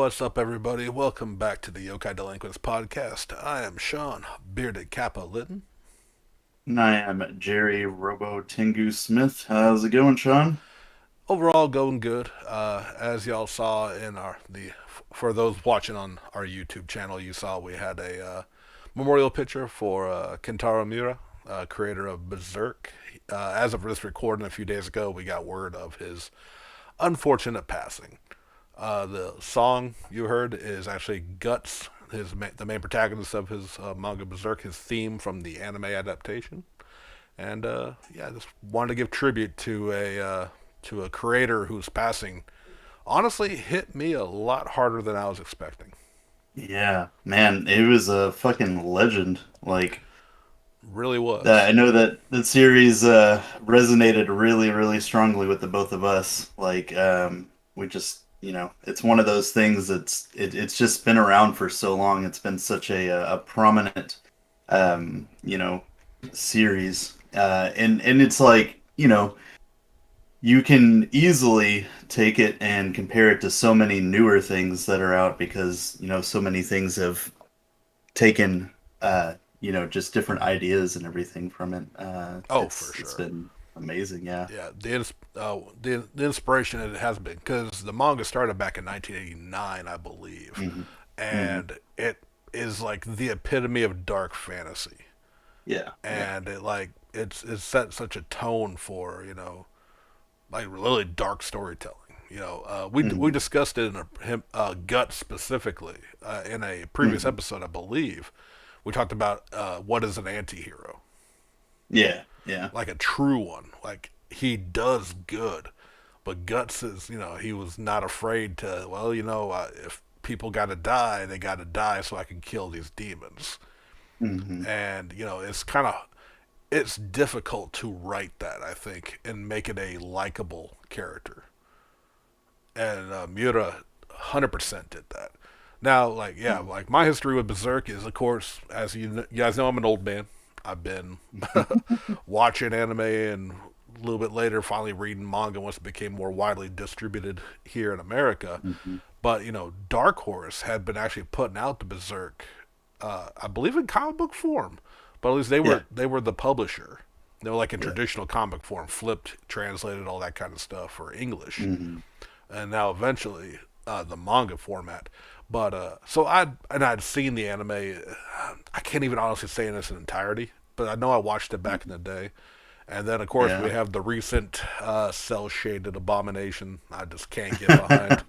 What's up, everybody? Welcome back to the Yokai Delinquents podcast. I am Sean, bearded Kappa Litton. And I am Jerry Robo Tengu Smith. How's it going, Sean? Overall, going good. As y'all saw in for those watching on our YouTube channel, you saw we had a memorial picture for Kentaro Miura, creator of Berserk. As of this recording a few days ago, we got word of his unfortunate passing. The song you heard is actually Guts, the main protagonist of his manga Berserk, his theme from the anime adaptation. And yeah, just wanted to give tribute to a creator whose passing honestly hit me a lot harder than I was expecting. Yeah, man, it was a fucking legend. Really was. I know that the series resonated really, really strongly with the both of us. We just, it's one of those things it's just been around for so long. It's been such a prominent, um, you know, series, and it's like, you can easily take it and compare it to so many newer things that are out because so many things have taken just different ideas and everything from it. Oh, for It's sure. been amazing. Yeah. Yeah, the inspiration it has been because the manga started back in 1989, I believe, Hmm. Hmm. and it is like the epitome of dark fantasy, Yeah. Yeah. and it's set such a tone for like really dark storytelling. We Hmm. discussed it in Gut specifically in a previous Hmm. episode, I believe. We talked about what is an anti-hero, Yeah. Yeah. like a true one. Like he does good, but Guts is he was not afraid to. Well, if people got to die, they got to die so I can kill these demons. Hmm. And it's difficult to write that, I think, and make it a likable character. And Miura 100% did that. Now, yeah, like my history with Berserk is, of course, as you guys know, I'm an old man. I've been watching anime and a little bit later finally reading manga once it became more widely distributed here in America. Hmm. But, Dark Horse had been actually putting out the Berserk, I believe in comic book form, but at least Yeah. they were the publisher. They were like in Yeah. traditional comic form, flipped, translated, all that kind of stuff for English, Hmm. and now eventually the manga format. But I'd seen the anime. I can't even honestly say in its entirety, but I know I watched it back in the day. And then of course we Yeah. have the recent cell shaded abomination. I just can't get behind.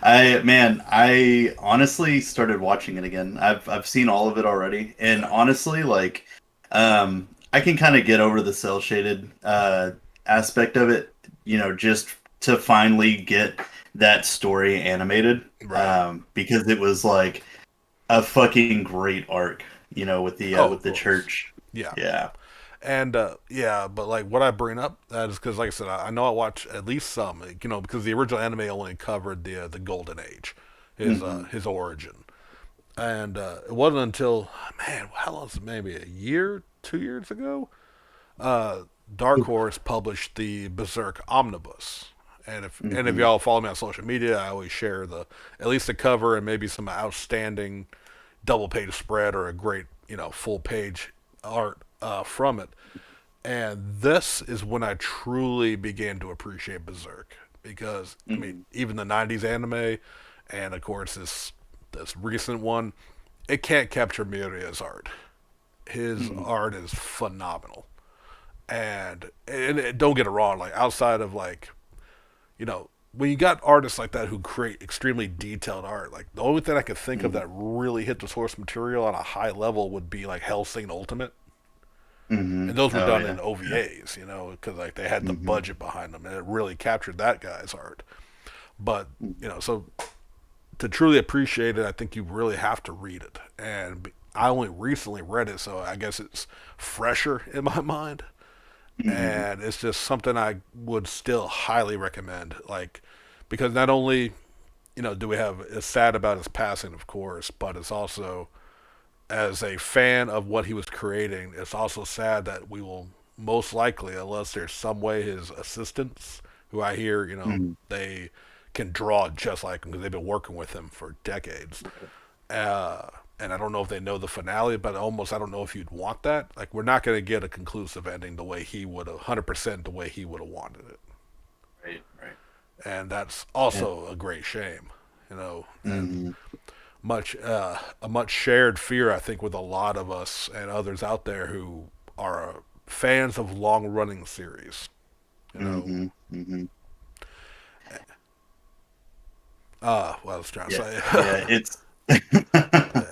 I honestly started watching it again. I've seen all of it already, and Yeah. honestly, I can kind of get over the cell shaded aspect of it. Just to finally get that story animated, Right. because it was like a fucking great arc. Oh, With of the course. church. Yeah. Yeah. And yeah, but like what I bring up that is because, like I said, I know I watch at least some, because the original anime only covered the Golden Age, Hmm. his origin, and it wasn't until man, how long was it? Maybe a year, 2 years ago, uh, Dark Horse published the Berserk Omnibus. And if Hmm. y'all follow me on social media, I always share the at least the cover and maybe some outstanding double page spread or a great full page art from it. And this is when I truly began to appreciate Berserk because I mean Hmm. even the '90s anime, and of course this recent one, it can't capture Miura's art. His Hmm. art is phenomenal, and don't get it wrong. Like outside of when you got artists like that who create extremely detailed art, like the only thing I could think of Hmm. that really hit the source material on a high level would be like Hellsing Ultimate, Hmm. and those were Oh done yeah. in Yeah. OVAs, because like they had the Hmm. budget behind them, and it really captured that guy's art. But so to truly appreciate it, I think you really have to read it, and I only recently read it, so I guess it's fresher in my mind, Hmm. and it's just something I would still highly recommend. Like because not only do we have it's sad about his passing, of course, but it's also as a fan of what he was creating, it's also sad that we will most likely, unless there's some way his assistants, who I hear, Hmm. they can draw just like him because they've been working with him for decades. Uh, and I don't know if they know the finale, but almost I don't know if you'd want that. Like we're not going to get a conclusive ending the way he would have, 100% the way he would have wanted it, Right, right. and that's Yeah. also a great shame, and Hmm. much a much shared fear I think with a lot of us and others out there who are fans of long running series. You know, Hmm. Hmm. what I was trying to Yeah, say. yeah, it's Yeah,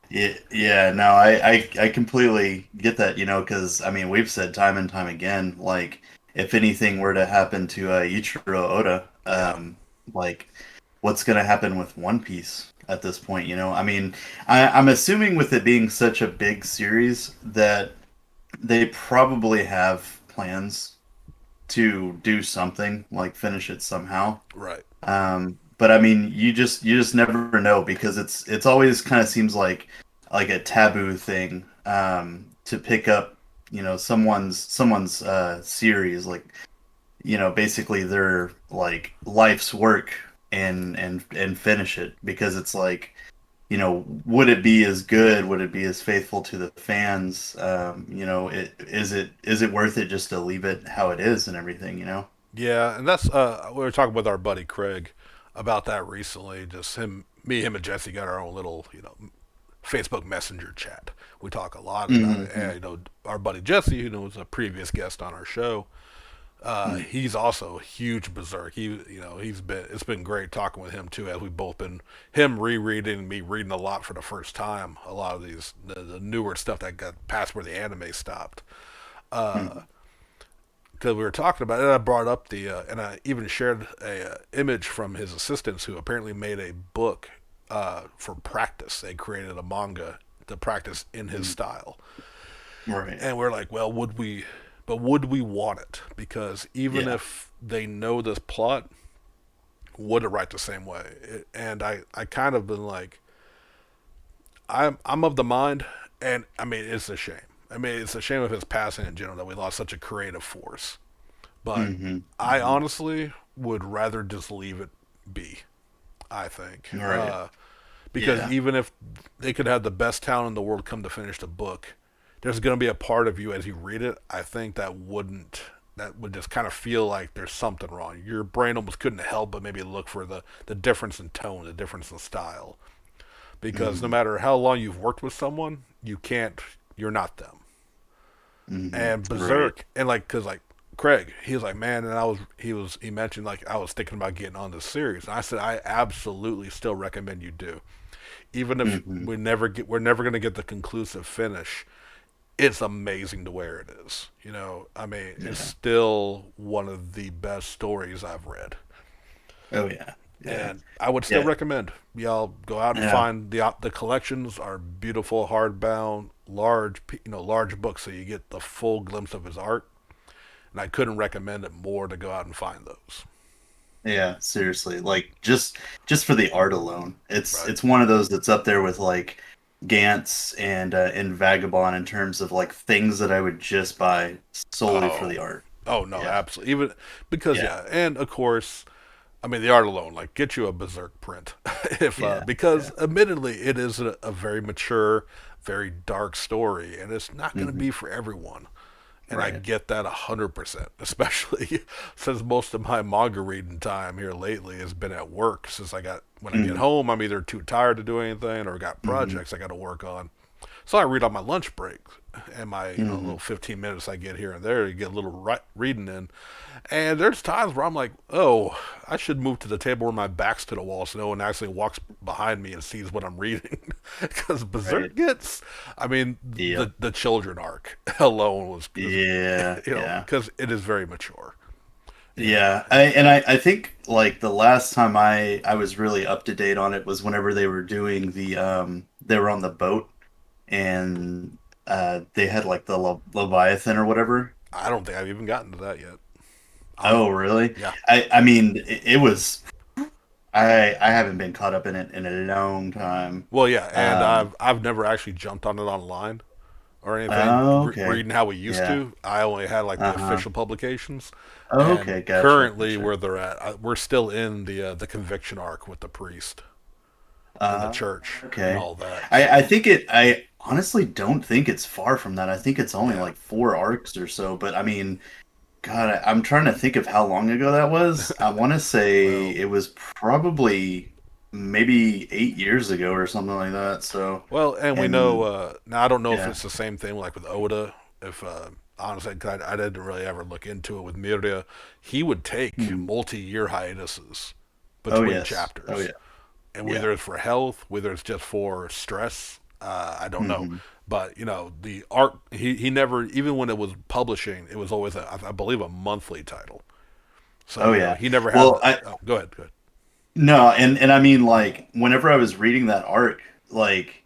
yeah, yeah, no, I completely get that, because I mean, we've said time and time again, like if anything were to happen to Ichiro Oda, yeah, like what's going to happen with One Piece at this point, I mean, I'm assuming with it being such a big series that they probably have plans to do something, like finish it somehow. right. But I mean, you just never know because it's always kind of seems like a taboo thing to pick up, someone's series, like basically their like life's work and finish it because it's like would it be as good? Would it be as faithful to the fans? Is it worth it just to leave it how it is and everything? Yeah, and that's we were talking with our buddy Craig about that recently. Just him, and Jesse got our own little Facebook Messenger chat. We talk a lot about it, Mm-hmm. and our buddy Jesse, who was a previous guest on our show, he's also a huge berserk. It's been great talking with him too, as we've both been him rereading and me reading a lot for the first time. A lot of the newer stuff that got past where the anime stopped. Mm-hmm. Because we were talking about it, and I brought up and I even shared a image from his assistants who apparently made a book for practice. They created a manga to practice in his style, Right. and we're like, well, would we want it? Because even Yeah. if they know this plot, would it write the same way? And I kind of been like, I'm of the mind, and I mean, it's a shame. I mean, it's a shame of his passing in general that we lost such a creative force. But Mm-hmm. I Mm-hmm. honestly would rather just leave it be. I think Right. because Yeah. even if they could have the best talent in the world come to finish the book, there's going to be a part of you as you read it. I think that would just kind of feel like there's something wrong. Your brain almost couldn't help but maybe look for the difference in tone, the difference in style. Because no Mm-hmm. matter how long you've worked with someone, you're not them. Mm-hmm. And Right. Berserk, and like, cause like Craig, he was like, man, and he mentioned like I was thinking about getting on this series, and I said I absolutely still recommend you do, even if Mm-hmm. we're never gonna get the conclusive finish. It's amazing to where it is. I mean, it's Yeah. still one of the best stories I've read, Oh yeah. Yeah. and I would still Yeah. recommend y'all go out and Yeah. find the collections are beautiful, hardbound, large books, so you get the full glimpse of his art, and I couldn't recommend it more to go out and find those. Yeah. Seriously, like just for the art alone, it's Right. it's one of those that's up there with like Gantz and Vagabond in terms of like things that I would just buy solely for Oh. the art. Oh no, Yeah. absolutely. Even because Yeah. yeah, and of course, I mean the art alone, like get you a Berserk print, if Yeah. because Yeah. admittedly it is a very mature, very dark story, and it's not going to Hmm. be for everyone. And I Right. get that 100%, especially since most of my manga reading time here lately has been at work. Since when I get Hmm. home, I'm either too tired to do anything or got Hmm. projects I got to work on. So I read on my lunch break and my Hmm. little 15 minutes I get here and there to get a little reading in. And there's times where I'm like, oh, I should move to the table where my back's to the wall so no one actually walks behind me and sees what I'm reading. Because Right. Berserk gets, I mean, Yep. the children arc alone was Yeah. Yeah. because it is very mature. And Yeah, I think like the last time I was really up to date on it was whenever they were doing they were on the boat and they had like the Leviathan or whatever. I don't think I've even gotten to that yet. I'm, Oh, really? yeah. I mean it was I haven't been caught up in it in a long time. Well, yeah, and Um I've never actually jumped on it online. or anything Oh, okay. reading how we used Yeah. to. I only had like the Uh-huh. official publications, Oh, and okay, gotcha, currently gotcha. where they're at, we're still in the conviction arc with the priest and the Uh, church and okay. all that. I So think I honestly don't think it's far from that. I think it's only yeah, like 4 arcs or so, but I mean, God, I'm trying to think of how long ago that was. I want to say well, it was probably maybe 8 years ago or something like that. So, and we know and now. I don't know if yeah. it's the same thing like with Oda. If honestly, 'cause I didn't really ever look into it with Miura. He would take Mhm. multi-year hiatuses Oh between yes. Oh chapters, yeah. and Yeah. whether it's for health, whether it's just for stress, I don't know. Hmm. But the art he never, even when it was publishing, it was always I believe a monthly title. So Oh yeah. he never had Well, the. I Oh, go ahead, go ahead. no, and I mean like whenever I was reading that arc, like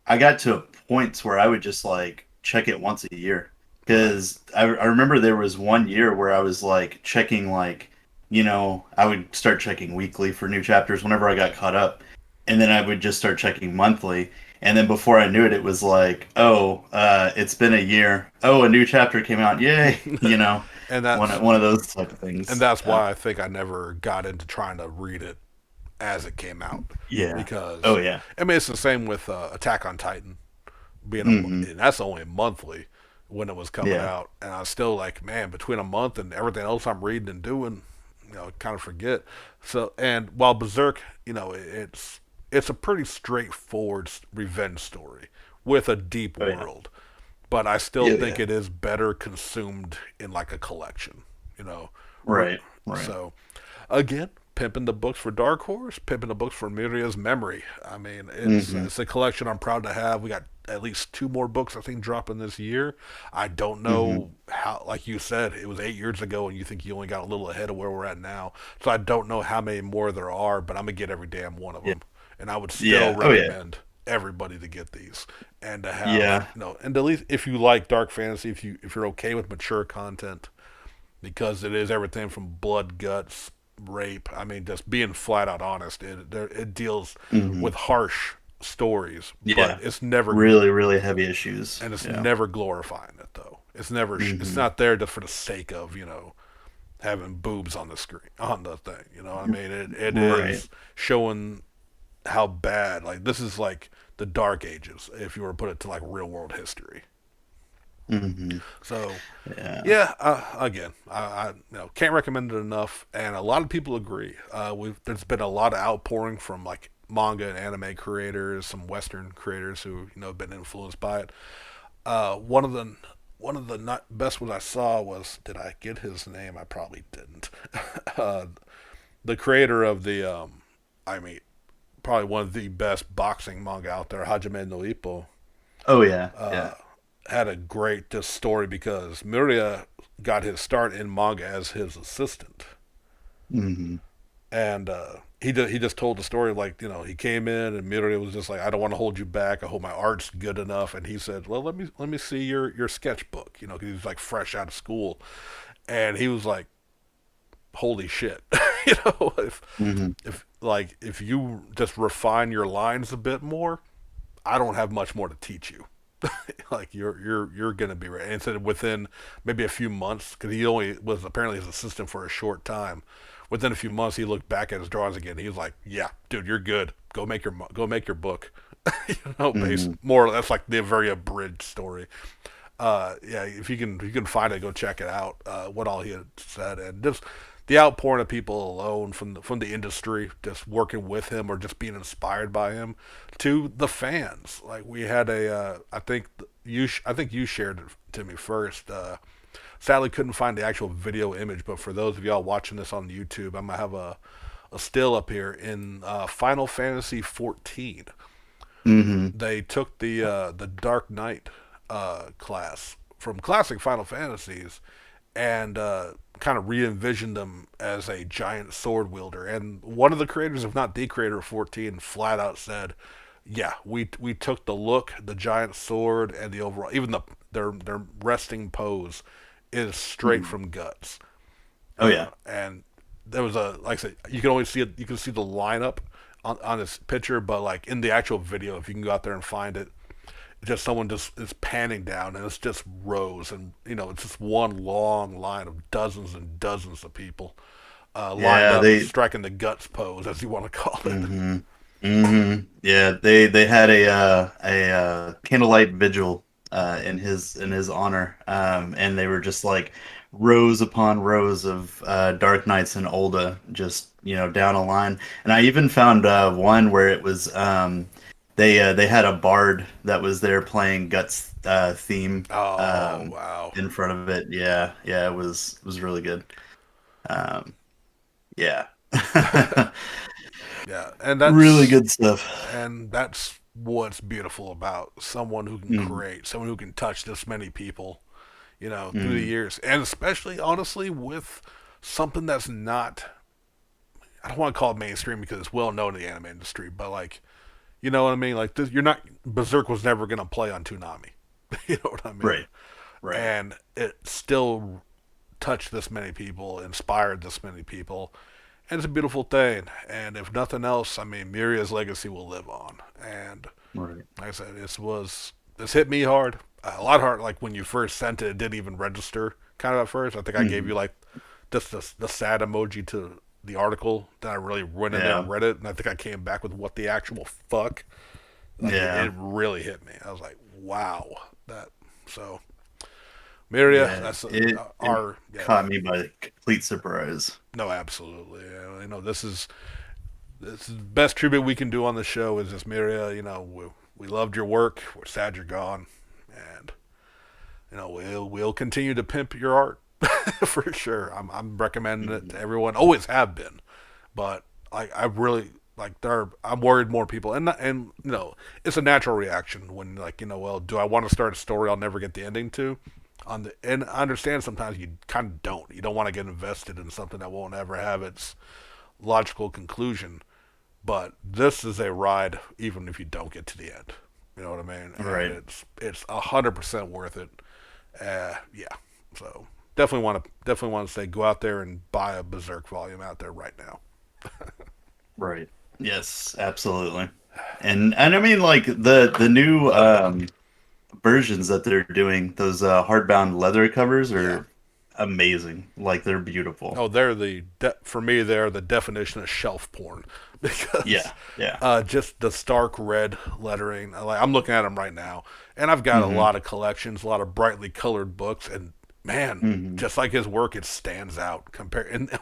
I got to points where I would just like check it once a year Right. because I remember there was one year where I was like checking like I would start checking weekly for new chapters whenever I got caught up, and then I would just start checking monthly, and then before I knew it, it was like, oh, it's been a year. Oh, a new chapter came out. Yay! and One that's one of those type of and things. that's Yeah. why I think I never got into trying to read it as it came out, Yeah. Oh because yeah. I mean it's the same with Attack on Titan being Hmm. and that's only monthly when it was coming Yeah. out, and I was still like, man, between a month and everything else I'm reading and doing, kind of forget. So, and while Berserk, it's a pretty straightforward revenge story with a deep Oh yeah. world, but I still Yeah. think Yeah. it is better consumed in like a collection, you know. Right. Right. So again, pimping the books for Dark Horse, pimping the books for Miria's memory. I mean, Hmm. it's a collection I'm proud to have. We got at least two more books I think dropping this year. I don't Hmm. know how, like you said, it was 8 years ago, and you think you only got a little ahead of where we're at now. So I don't know how many more there are, but I'm gonna get every damn one of Yeah. them, and I would still Yeah. Oh yeah. recommend everybody to get these and to have Yeah. and at least if you like dark fantasy, if you're okay with mature content, because it is everything from blood, guts, rape. I mean, just being flat out honest. It deals Hmm. with harsh stories, but Yeah. Really, really heavy issues. it's Yeah. never glorifying it though. It's never it's Hmm. not there just for the sake of having boobs on the screen on the thing. You know what I mean? It Right. is showing how bad, like, this is like the dark ages if you were to put it to like real world history. Hmm. So Yeah. yeah, again, I can't recommend it enough, and a lot of people agree. There's been a lot of outpouring from like manga and anime creators, some Western creators who have been influenced by it. One of the not best ones I saw was, did I get his name? I probably didn't. uh, the creator of I mean, probably one of the best boxing manga out there, Hajime no Ippo, Oh yeah. uh, Yeah. had a great just story because Miura got his start in manga as his assistant, Hmm. and he just told the story like he came in and Miura was just like, I don't want to hold you back. I hope my art's good enough, and he said, well, let me see your sketchbook, because he was like fresh out of school, and he was like, holy shit, Hmm. if you just refine your lines a bit more, I don't have much more to teach you. Like you're gonna be ready. And said within maybe a few months, because he only was apparently his assistant for a short time. Within a few months, he looked back at his drawings again. He was like, "Yeah, dude, you're good. Go make your book." Based Hmm. more or less like the very abridged story. Yeah, if you can find it, go check it out. What all he had said, and just the outpouring of people alone from the industry, just working with him or just being inspired by him, to the fans. Like we had I think you shared it to me first. Sadly, couldn't find the actual video image, but for those of y'all watching this on YouTube, I'm gonna have a still up here in Final Fantasy 14. Hmm. They took the Dark Knight class from classic Final Fantasies and kind of re-envisioned them as a giant sword wielder. And one of the creators, if not the creator of 14, flat out said, "Yeah, we took the look, the giant sword, and the overall, even their resting pose is straight Hmm. from Guts." Oh yeah. And there was a, like I said, you can only see it, you can see the lineup on this picture, but like in the actual video, if you can go out there and find it, just someone just is panning down, and it's just rows, and it's just one long line of dozens and dozens of people lined Yeah, up, they. striking the guts pose, as you want to call it. Hmm. Hmm. Yeah, they had a candlelight vigil in his honor, and they were just like rows upon rows of Dark Knights and Olda, just down a line. And I even found one where it was they had a bard that was there playing Guts theme Oh wow, in front of it. Yeah, yeah, it was really good. Um, yeah. yeah, and Really that's good stuff. and that's what's beautiful about someone who can Mm-hmm. create, someone who can touch this many people, through the Mm-hmm. years, and especially honestly with something that's not. I don't want to call it mainstream because it's well known in the anime industry, but like, you know what I mean? Like, this, you're not Berserk was never gonna play on Toonami. You know what I mean? Right. Right. And it still touched this many people, inspired this many people, and it's a beautiful thing. And if nothing else, I mean, Miria's legacy will live on. And Right. like I said, this hit me hard, a lot hard. Like when you first sent it, it didn't even register. Kind of at first, I think I gave Hmm. you like just the sad emoji to the article. Then I really went in there and Yeah. read it, and I think I came back with what the actual fuck. Like it Yeah. really hit me. I was like, wow, that. So Miria, Yeah. that's It our yeah. caught me by complete surprise. No, absolutely. Yeah, this is the best tribute we can do on the show is this Miria. We loved your work. We're sad you're gone, and we'll continue to pimp your art for sure. I'm recommending it Hmm. to everyone. Always have been, but I really like I'm worried more people, and it's a natural reaction when like well, do I want to start a story I'll never get the ending to? And I understand sometimes you kind of don't. You don't want to get invested in something that won't ever have its logical conclusion. But this is a ride, even if you don't get to the end. You know what I mean? And Right. it's 100% worth it. Yeah. So definitely want to say go out there and buy a Berserk volume out there right now. Right. Yes, absolutely. And I mean like the new versions that they're doing, those hardbound leather covers Yeah. are amazing. Like they're beautiful. Oh, for me they're the definition of shelf porn because Yeah. Yeah. just the stark red lettering. Like I'm looking at them right now, and I've got a Hmm. lot of collections, a lot of brightly colored books, and man, Hmm. just like his work, it stands out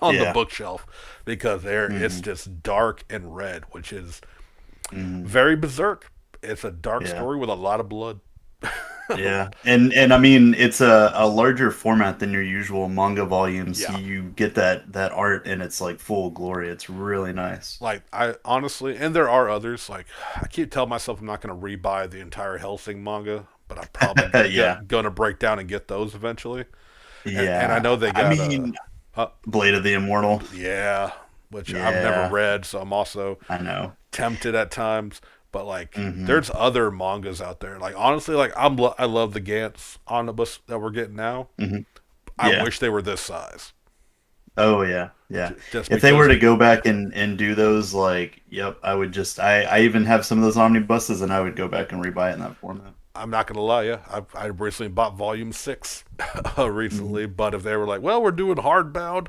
on the Yeah. bookshelf because it's Hmm. just dark and red, which is Hmm. very berserk. It's a dark Yeah. story with a lot of blood. Yeah, and I mean it's a larger format than your usual manga volumes. Yeah. You get that art and it's like full glory. It's really nice. Like I honestly, and there are others. Like I keep telling myself I'm not going to rebuy the entire Hellsing manga, but I'm probably Yeah, going to break down and get those eventually. And I yeah. know they I got mean, uh Blade of the Immortal. yeah, which I've never Yeah, read, so I'm also I know. tempted at times. But like, Hmm. there's other mangas out there. Like honestly, like I love the Gantz omnibus that we're getting now. Hmm. I Yeah. wish they were this size, Oh yeah, yeah. just If they were because. to go back and do those, like, yep, I would just I even have some of those omnibuses and I would go back and rebuy it in that format. I'm not gonna lie, yeah. I recently bought Volume 6 Hmm. recently, but if they were like, "Well, we're doing hardbound,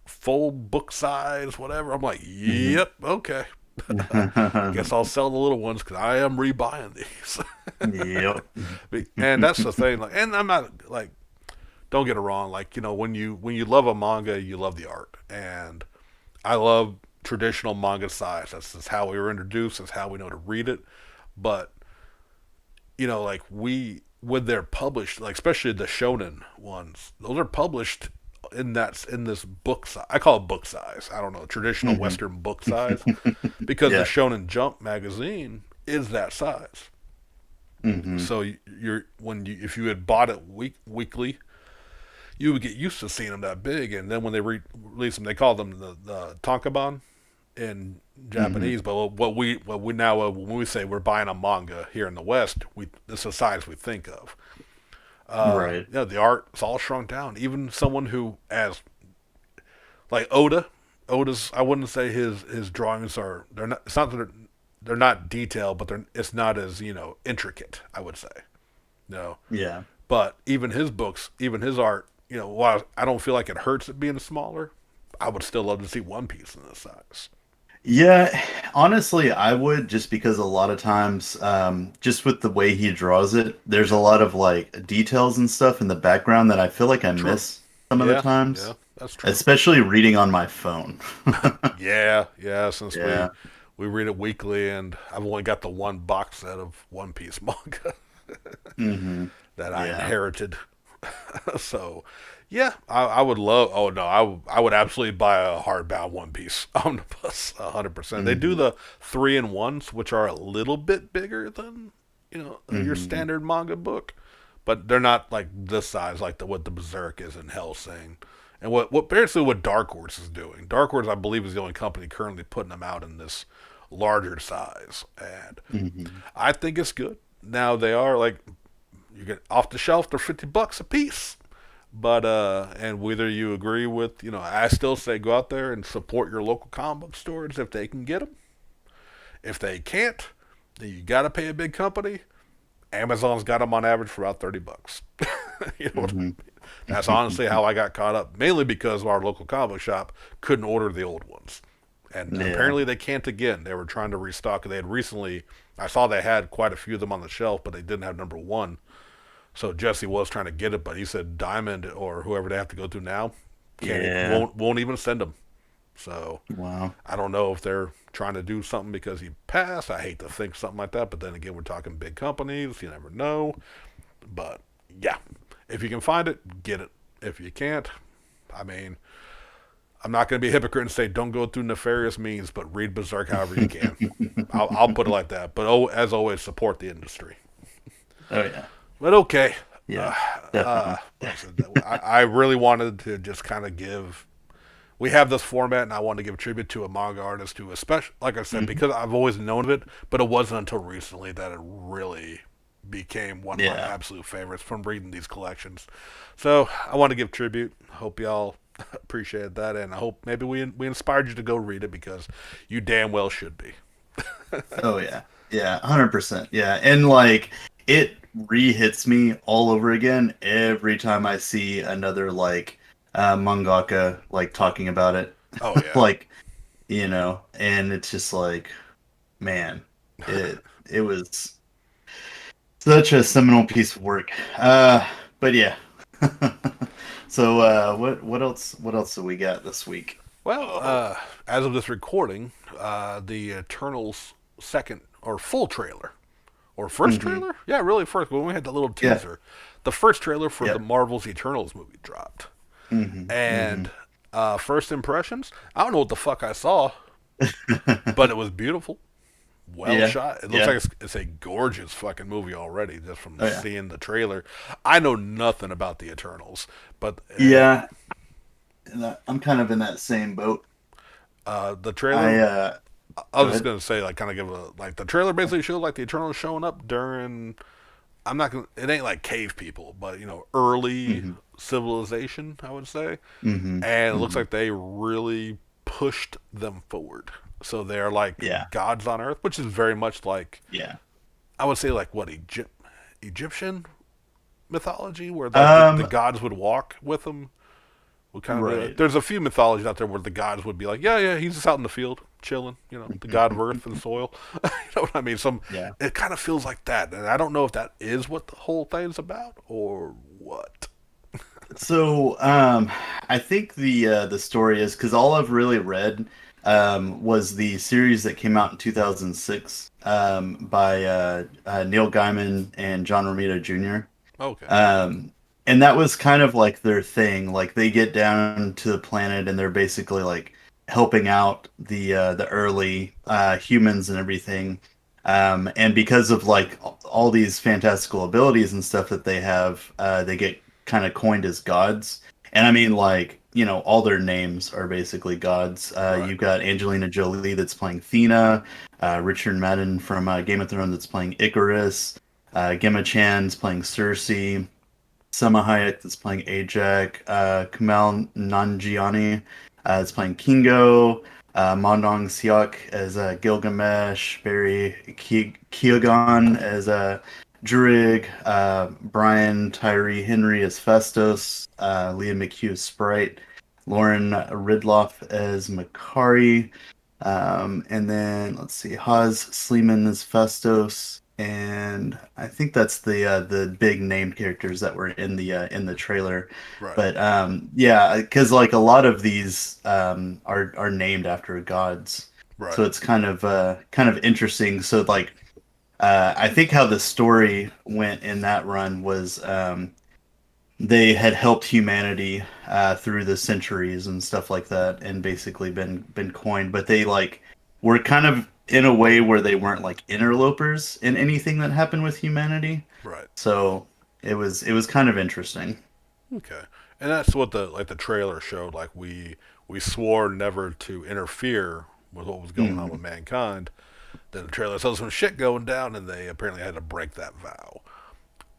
full book size, whatever," I'm like, Hmm. "Yep, okay." Guess I'll sell the little ones because I am rebuying these. Yep. And that's the thing. Like, and I'm not like, don't get it wrong. Like, when you love a manga, you love the art, and I love traditional manga size. That's just how we were introduced. That's how we know to read it. But like when they're published, like especially the shonen ones, those are published in this book size. I call it book size. I don't know, traditional Hmm. Western book size, because the Yeah. Shonen Jump magazine is that size. Hmm. So if you had bought it weekly, you would get used to seeing them that big, and then when they release them, they call them the Tonkaban in Hmm. Japanese. But what we now when we say we're buying a manga here in the West, this is the size we think of. Right. The art is all shrunk down. Even someone who, as like Oda's, I wouldn't say his drawings are they're not. It's not that they're not detailed, but it's not as intricate. I would say no, Yeah. but even his books, even his art, while I don't feel like it hurts it being smaller, I would still love to see One Piece in this size. Yeah, honestly, I would just because a lot of times, just with the way he draws it, there's a lot of like details and stuff in the background that I feel like I True. miss some of the Yeah, yeah, times, that's true. especially reading on my phone. Yeah, yeah. Since we Yeah. we read it weekly, and I've only got the one box set of One Piece manga Hmm. that I Yeah. inherited. So, yeah, I would love. Oh no, I would absolutely buy a hardbound One Piece omnibus, 100%. They do Hmm. the 3-in-1s, which are a little bit bigger than your Hmm. standard manga book, but they're not like this size, like what the Berserk is in Hellsing, and what basically what Dark Horse is doing. Dark Horse, I believe, is the only company currently putting them out in this larger size, and Hmm. I think it's good. Now they are like you get off the shelf, they're $50 a piece. But and whether you agree with, I still say go out there and support your local comic book stores if they can get them. If they can't, then you got to pay a big company. Amazon's got them on average for about $30. you know, Hmm. that's honestly how I got caught up, mainly because our local comic book shop couldn't order the old ones, and Yeah. apparently they can't again. They were trying to restock. They had recently, I saw they had quite a few of them on the shelf, but they didn't have number one. So Jesse was trying to get it, but he said Diamond or whoever they have to go through now can't Yeah. won't even send them. So Wow. I don't know if they're trying to do something because he passed. I hate to think something like that, but then again, we're talking big companies. You never know. But yeah, if you can find it, get it. If you can't, I mean, I'm not going to be a hypocrite and say don't go through nefarious means, but read Berserk however you can. I'll put it like that. But as always, support the industry. Oh yeah. But okay, Yeah. Definitely. I really wanted to just kind of give. We have this format, and I wanted to give tribute to a manga artist who, especially, like I said, Hmm. because I've always known of it, but it wasn't until recently that it really became one of my Yeah. absolute favorites from reading these collections. So I want to give tribute. Hope y'all appreciated that, and I hope maybe we inspired you to go read it because you damn well should be. Oh yeah, yeah, 100%. Yeah, and like it re-hits me all over again every time I see another like mangaka like talking about it, Oh yeah, like and it's just like, man, it was such a seminal piece of work. But yeah. So what else do we got this week? well, Oh, as of this recording, the Eternals second or full trailer or first hmm, trailer? Yeah, really first. When we had the little yeah, teaser, the first trailer for the yep, Marvel's Eternals movie dropped, hmm, hmm. and first impressions. I don't know what the fuck I saw, but it was beautiful, well Yeah, shot. It looks yeah, like it's a gorgeous fucking movie already just from oh yeah. seeing the trailer. I know nothing about the Eternals, but Yeah, I'm kind of in that same boat. the I trailer. I Go was just ahead. gonna say, like, kind of give the trailer basically showed like the Eternals showing up during. I'm not gonna. It ain't like cave people, but early Hmm. civilization, I would say, Hmm. and it looks Hmm. like they really pushed them forward. So they're like Yeah, gods on Earth, which is very much like yeah. I would say like what Egyptian mythology, where like the Um, gods would walk with them. Would kind of be like, right. there's a few mythologies out there where the gods would be like, yeah, yeah, he's just out in the field chilling, the god of earth and soil. You know what I mean? Yeah. It kind of feels like that, and I don't know if that is what the whole thing's about or what. So, I think the story is because all I've really read was the series that came out in 2006 by Neil Gaiman and John Romita Jr. Okay, And that was kind of like their thing. Like they get down to the planet and they're basically like helping out the early humans and everything. And because of like all these fantastical abilities and stuff that they have, they get kind of coined as gods. And I mean, like, all their names are basically gods. right. You've got Angelina Jolie that's playing Thena, Richard Madden from Game of Thrones that's playing Icarus, Gemma Chan's playing Cersei. Selma Hayek that's playing Ajak, Kumail Nanjiani is playing Kingo, Mondong Siok as Gilgamesh, Barry Keoghan as Druig, Brian Tyree Henry as Festus, Leah McHugh as Sprite, Lauren Ridloff as Makari, and then let's see, Haz Sleeman as Festus, and I think that's the big named characters that were in the trailer. Right. But yeah, because like a lot of these are named after gods, so Right. it's kind of interesting. So like I think how the story went in that run was they had helped humanity through the centuries and stuff like that, and basically been coined. But they like were kind of in a way where they weren't like interlopers in anything that happened with humanity. Right. So it was kind of interesting. Okay. And that's what the trailer showed. Like we swore never to interfere with what was going on with Hmm. mankind. Then the trailer saw some shit going down, and they apparently had to break that vow. Yeah.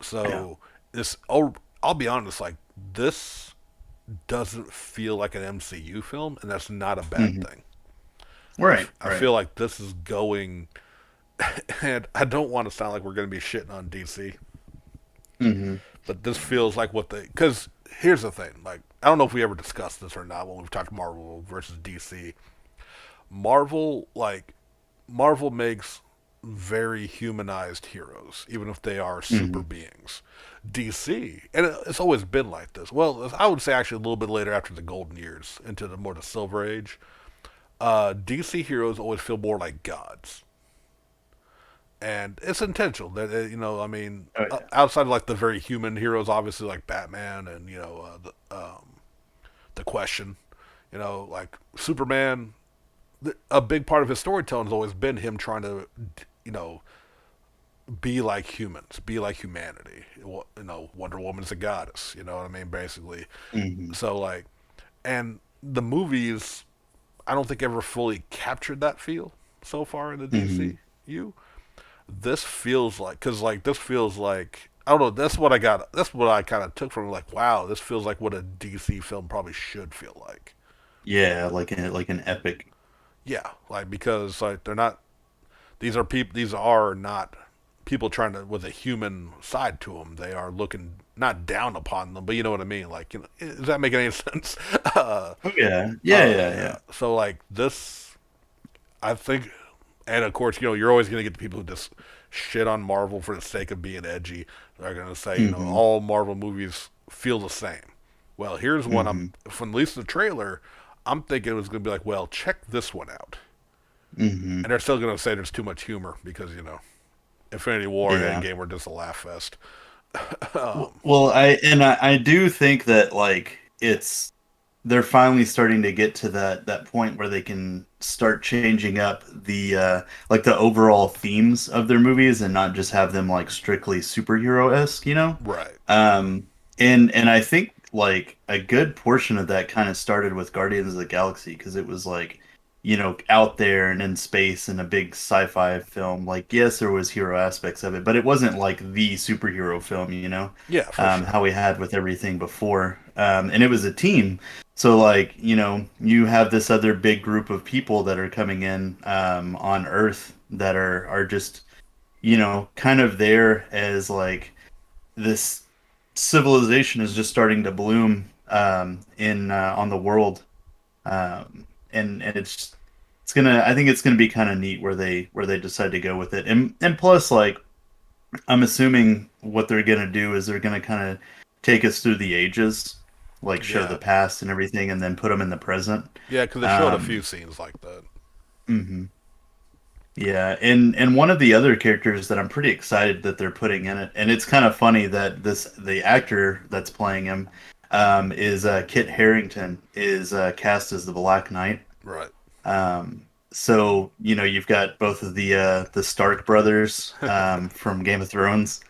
So this, I'll be honest, like this doesn't feel like an MCU film, and that's not a bad Hmm. thing. Right. I Right. feel like this is going, and I don't want to sound like we're going to be shitting on DC, Hmm. but this feels like what they. Because here's the thing, like I don't know if we ever discussed this or not when we've talked Marvel versus DC. Marvel, like Marvel makes very humanized heroes, even if they are super Hmm. beings. DC, and it's always been like this. Well, I would say actually a little bit later after the golden years, into the silver age. DC heroes always feel more like gods, and it's intentional. That I mean, Oh yeah. outside of like the very human heroes, obviously like Batman and the Question, like Superman. A big part of his storytelling has always been him trying to, you know, be like humans, be like humanity. Wonder Woman's a goddess. You know what I mean? Basically, Hmm. so like, and the movies, I don't think ever fully captured that feel so far in the Hmm. DCU. This feels like, because like this feels like, I don't know. That's what I got. That's what I kind of took from it. Like, wow, this feels like what a DC film probably should feel like. Yeah, like an epic. Yeah, like because like they're not. These are people. These are not people trying to with a human side to them. They are looking not down upon them, but you know what I mean. Like, does that make any sense? Oh yeah. Yeah, yeah, Yeah. yeah. So like this, I think, and of course, you're always gonna get the people who just shit on Marvel for the sake of being edgy. They're gonna say, Hmm. all Marvel movies feel the same. Well, here's one. Hmm. From at least the trailer, I'm thinking it was gonna be like, well, check this one out, Hmm. and they're still gonna say there's too much humor because Infinity War and Yeah. Endgame were just a laugh fest. Well, I do think that like it's they're finally starting to get to that point where they can start changing up the like the overall themes of their movies and not just have them like strictly superhero-esque, you know? Right. Um and I think like a good portion of that kind of started with Guardians of the Galaxy because it was like, out there and in space and a big sci-fi film. Like, yes, there was hero aspects of it, but it wasn't like the superhero film, Yeah, for sure. how we had with everything before. And it was a team. So like, you have this other big group of people that are coming in on Earth that are just, kind of there as like this civilization is just starting to bloom in on the world, and it's gonna I think it's gonna be kind of neat where they decide to go with it, and plus like I'm assuming what they're gonna do is they're gonna kind of take us through the ages, like show the Yeah. past and everything, and then put them in the present. Yeah, because they showed a few Um, scenes like that. mhm. Yeah, and one of the other characters that I'm pretty excited that they're putting in it, and it's kind of funny that the actor that's playing him is Kit Harington is cast as the Black Knight. Right. So you've got both of the Stark brothers from Game of Thrones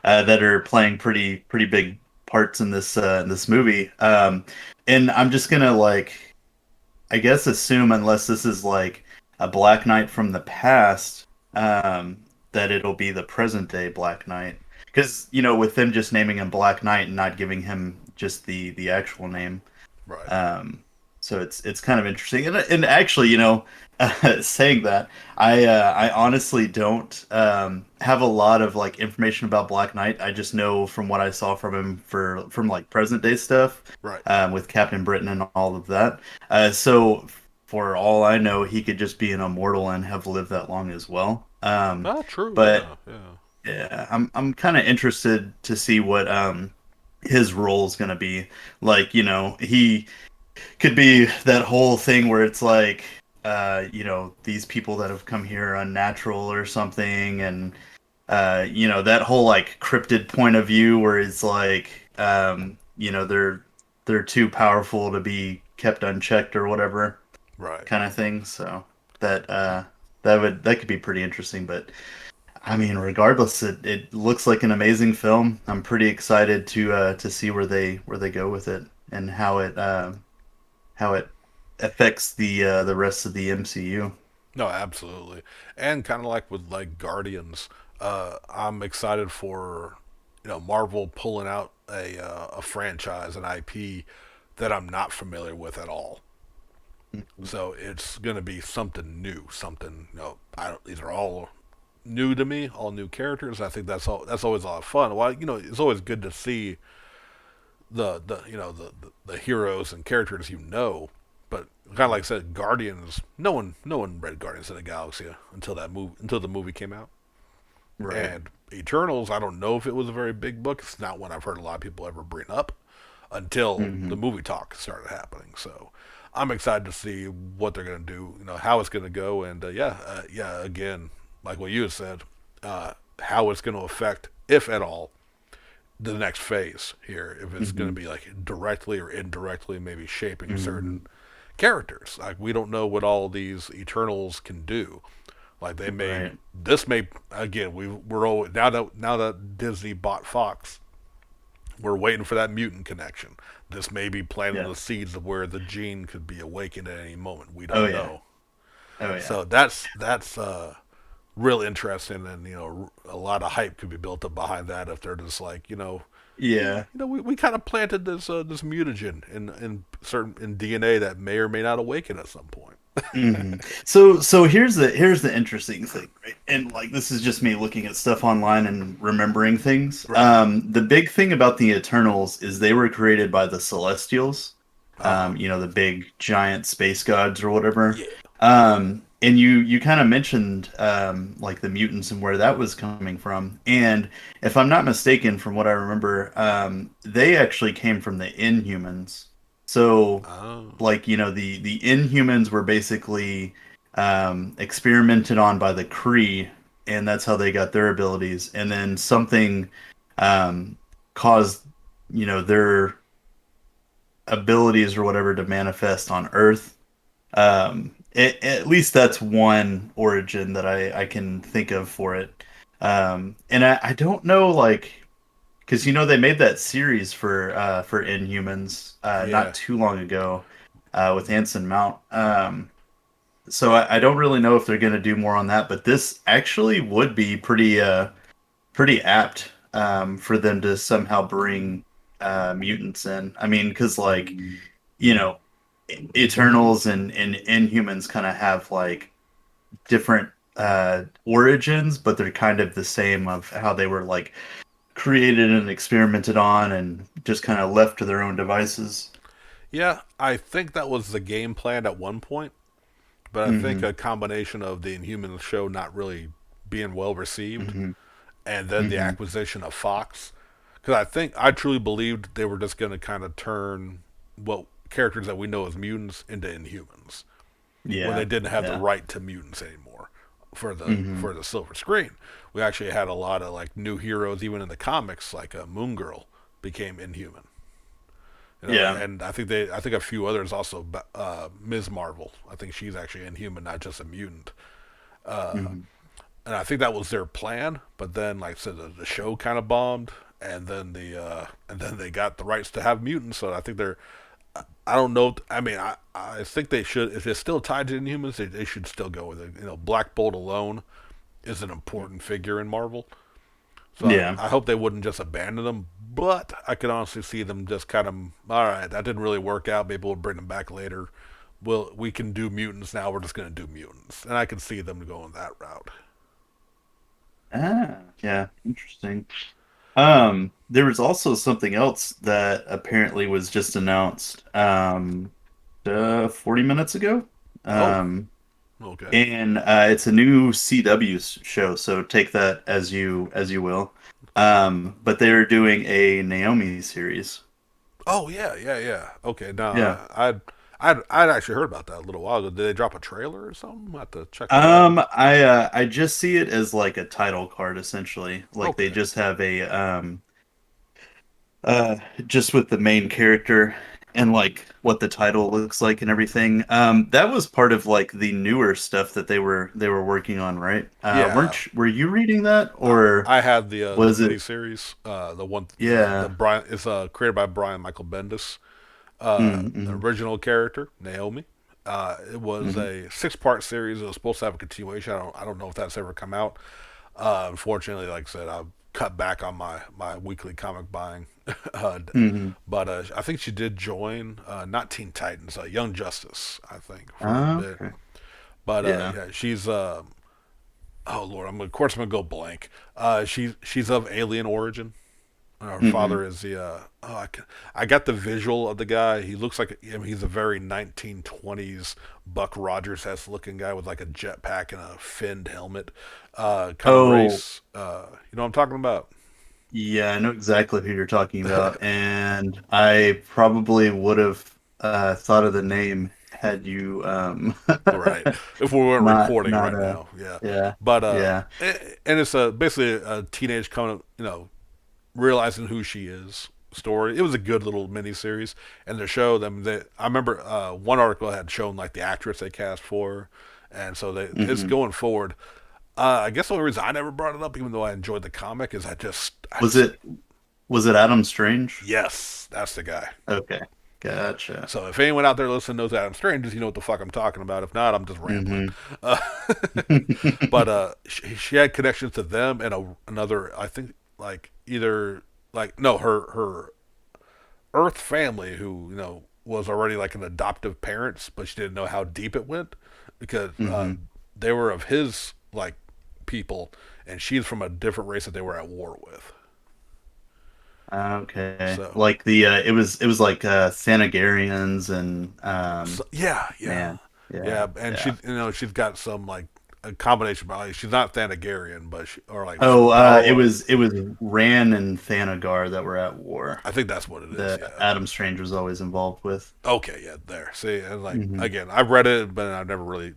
that are playing pretty big parts in this movie, and I'm just gonna like I guess assume unless this is like a Black Knight from the past, that it'll be the present day Black Knight. Because with them just naming him Black Knight and not giving him just the actual name, Right. um, So it's kind of interesting, and actually, saying that, I honestly don't have a lot of like information about Black Knight. I just know from what I saw from him from like present day stuff, Right. with Captain Britain and all of that. So for all I know, he could just be an immortal and have lived that long as well. Ah, true. But Yeah. Yeah. yeah, I'm kind of interested to see what his role is going to be. Like, he could be that whole thing where it's like these people that have come here unnatural or something, and that whole like cryptid point of view where it's like they're too powerful to be kept unchecked or whatever Right. kind of thing. So that that could be pretty interesting. But I mean, regardless, it looks like an amazing film. I'm pretty excited to see where they go with it, and how it affects the rest of the MCU. No, absolutely. And kind of like with like Guardians, I'm excited for Marvel pulling out a franchise, an IP that I'm not familiar with at all. So it's going to be something new, something I don't, these are all new to me, all new characters. I think that's always a lot of fun. Well, it's always good to see the heroes and characters but kind of like I said, Guardians. No one read Guardians of the Galaxy until the movie came out. Right. And Eternals, I don't know if it was a very big book. It's not one I've heard a lot of people ever bring up until the Hmm. movie talk started happening. So I'm excited to see what they're going to do, how it's going to go, and yeah, again, like what you had said, how it's going to affect, if at all, the next phase here. If it's going to Hmm. be like directly or indirectly, maybe shaping certain Hmm. characters. Like we don't know what all these Eternals can do. Like they may, Right. this may again. We're all now that Disney bought Fox, we're waiting for that mutant connection. This may be planting Yeah. the seeds of where the gene could be awakened at any moment. We Oh don't yeah. know. Oh yeah. So that's real interesting, and a lot of hype could be built up behind that if they're just like Yeah. we kind of planted this mutagen in DNA that may or may not awaken at some point. Hmm. So here's the interesting thing, right? And like this is just me looking at stuff online and remembering things. Right. The big thing about the Eternals is they were created by the Celestials, Uh huh. the big giant space gods or whatever. Yeah. And you kind of mentioned like the mutants and where that was coming from. And if I'm not mistaken, from what I remember, they actually came from the Inhumans. So Oh. like the Inhumans were basically experimented on by the Kree, and that's how they got their abilities. And then something um, caused their abilities or whatever to manifest on Earth. At least that's one origin that I can think of for it. And I don't know, like, because they made that series for Inhumans not Yeah. too long ago with Anson Mount. So I don't really know if they're going to do more on that, but this actually would be pretty apt for them to somehow bring mutants in. I mean, because like you know, Eternals and Inhumans kind of have like different origins, but they're kind of the same of how they were like created and experimented on and just kind of left to their own devices. Yeah. I think that was the game plan at one point, but I think Hmm. a combination of the Inhuman show not really being well received, Hmm. and then the Hmm. acquisition of Fox, because I truly believed they were just going to kind of turn what characters that we know as mutants into Inhumans when they Yeah, didn't have the yeah. right to mutants anymore for the Hmm. for the silver screen. We actually had a lot of like new heroes even in the comics, like Moon Girl became Inhuman. Yeah. And I think a few others also. Ms. Marvel, I think she's actually Inhuman, not just a mutant. Hmm. And I think that was their plan. But then, like I said, the show kind of bombed, and then they got the rights to have mutants. So I think they're. I don't know. I mean, I think they should. If it's still tied to Inhumans, they should still go with it. Black Bolt alone is an important figure in Marvel. So Yeah. I hope they wouldn't just abandon them. But I could honestly see them just kind of, all right, that didn't really work out. Maybe we'll bring them back later. We can do mutants now. We're just going to do mutants, and I can see them going that route. Yeah, interesting. There was also something else that apparently was just announced 40 minutes ago. Oh, Um, okay. and it's a new CW show, so take that as you will. But they're doing a Naomi series. Oh yeah, yeah, yeah. Okay, now Yeah. I'd actually heard about that a little while ago. Did they drop a trailer or something? I have to check that out. I just see it as like a title card essentially. Like they Okay. just have a just with the main character and like what the title looks like and everything. That was part of like the newer stuff that they were working on, right? Yeah, Were you reading that or I had the was it? miniseries, the one the Yeah. Brian it's created by Brian Michael Bendis. The Mm-hmm. original character Naomi. It was Hmm. a 6-part series. It was supposed to have a continuation. I don't know if that's ever come out. Unfortunately, like I said, I've cut back on my weekly comic buying. uh, Hmm. but I think she did join, not Teen Titans, Young Justice, I think, for a bit. Okay. But Yeah. yeah, she's oh Lord, of course I'm gonna go blank. She's of alien origin. Her Hmm. father is the I got the visual of the guy. He looks like, I mean, he's a very 1920s Buck Rogers esque looking guy with like a jetpack and a finned helmet. Kind of Oh, race. You know what I'm talking about? yeah, I know exactly who you're talking about, and I probably would have thought of the name had you Right. If we weren't recording not right now, yeah. yeah, But yeah. and it's basically a teenage coming, realizing who she is story. It was a good little mini series, and they showed them that I remember one article had shown like the actress they cast for her, and so it's Hmm. going forward. I guess the only reason I never brought it up, even though I enjoyed the comic, is I Was just it was it Adam Strange? yes, that's the guy. Okay, gotcha. So if anyone out there listening knows Adam Strange, you know what the fuck I'm talking about. If not, I'm just rambling. Hmm. Uh, but she had connections to them and another. I think like either like no her Earth family who was already like an adoptive parents, but she didn't know how deep it went because Hmm. they were of his like people, and she's from a different race that they were at war with. Okay, So, like the it was like Thanagarians and so yeah, yeah, man, yeah, yeah, and yeah. she's got some like a combination. Like, she's not Thanagarian, but or like Oh, Shambhala. it was Ran and Thanagar that were at war I think that's what it is. that Yeah. Adam Strange was always involved with. Okay, yeah, there. See, and like Hmm. again, I've read it, but I've never really.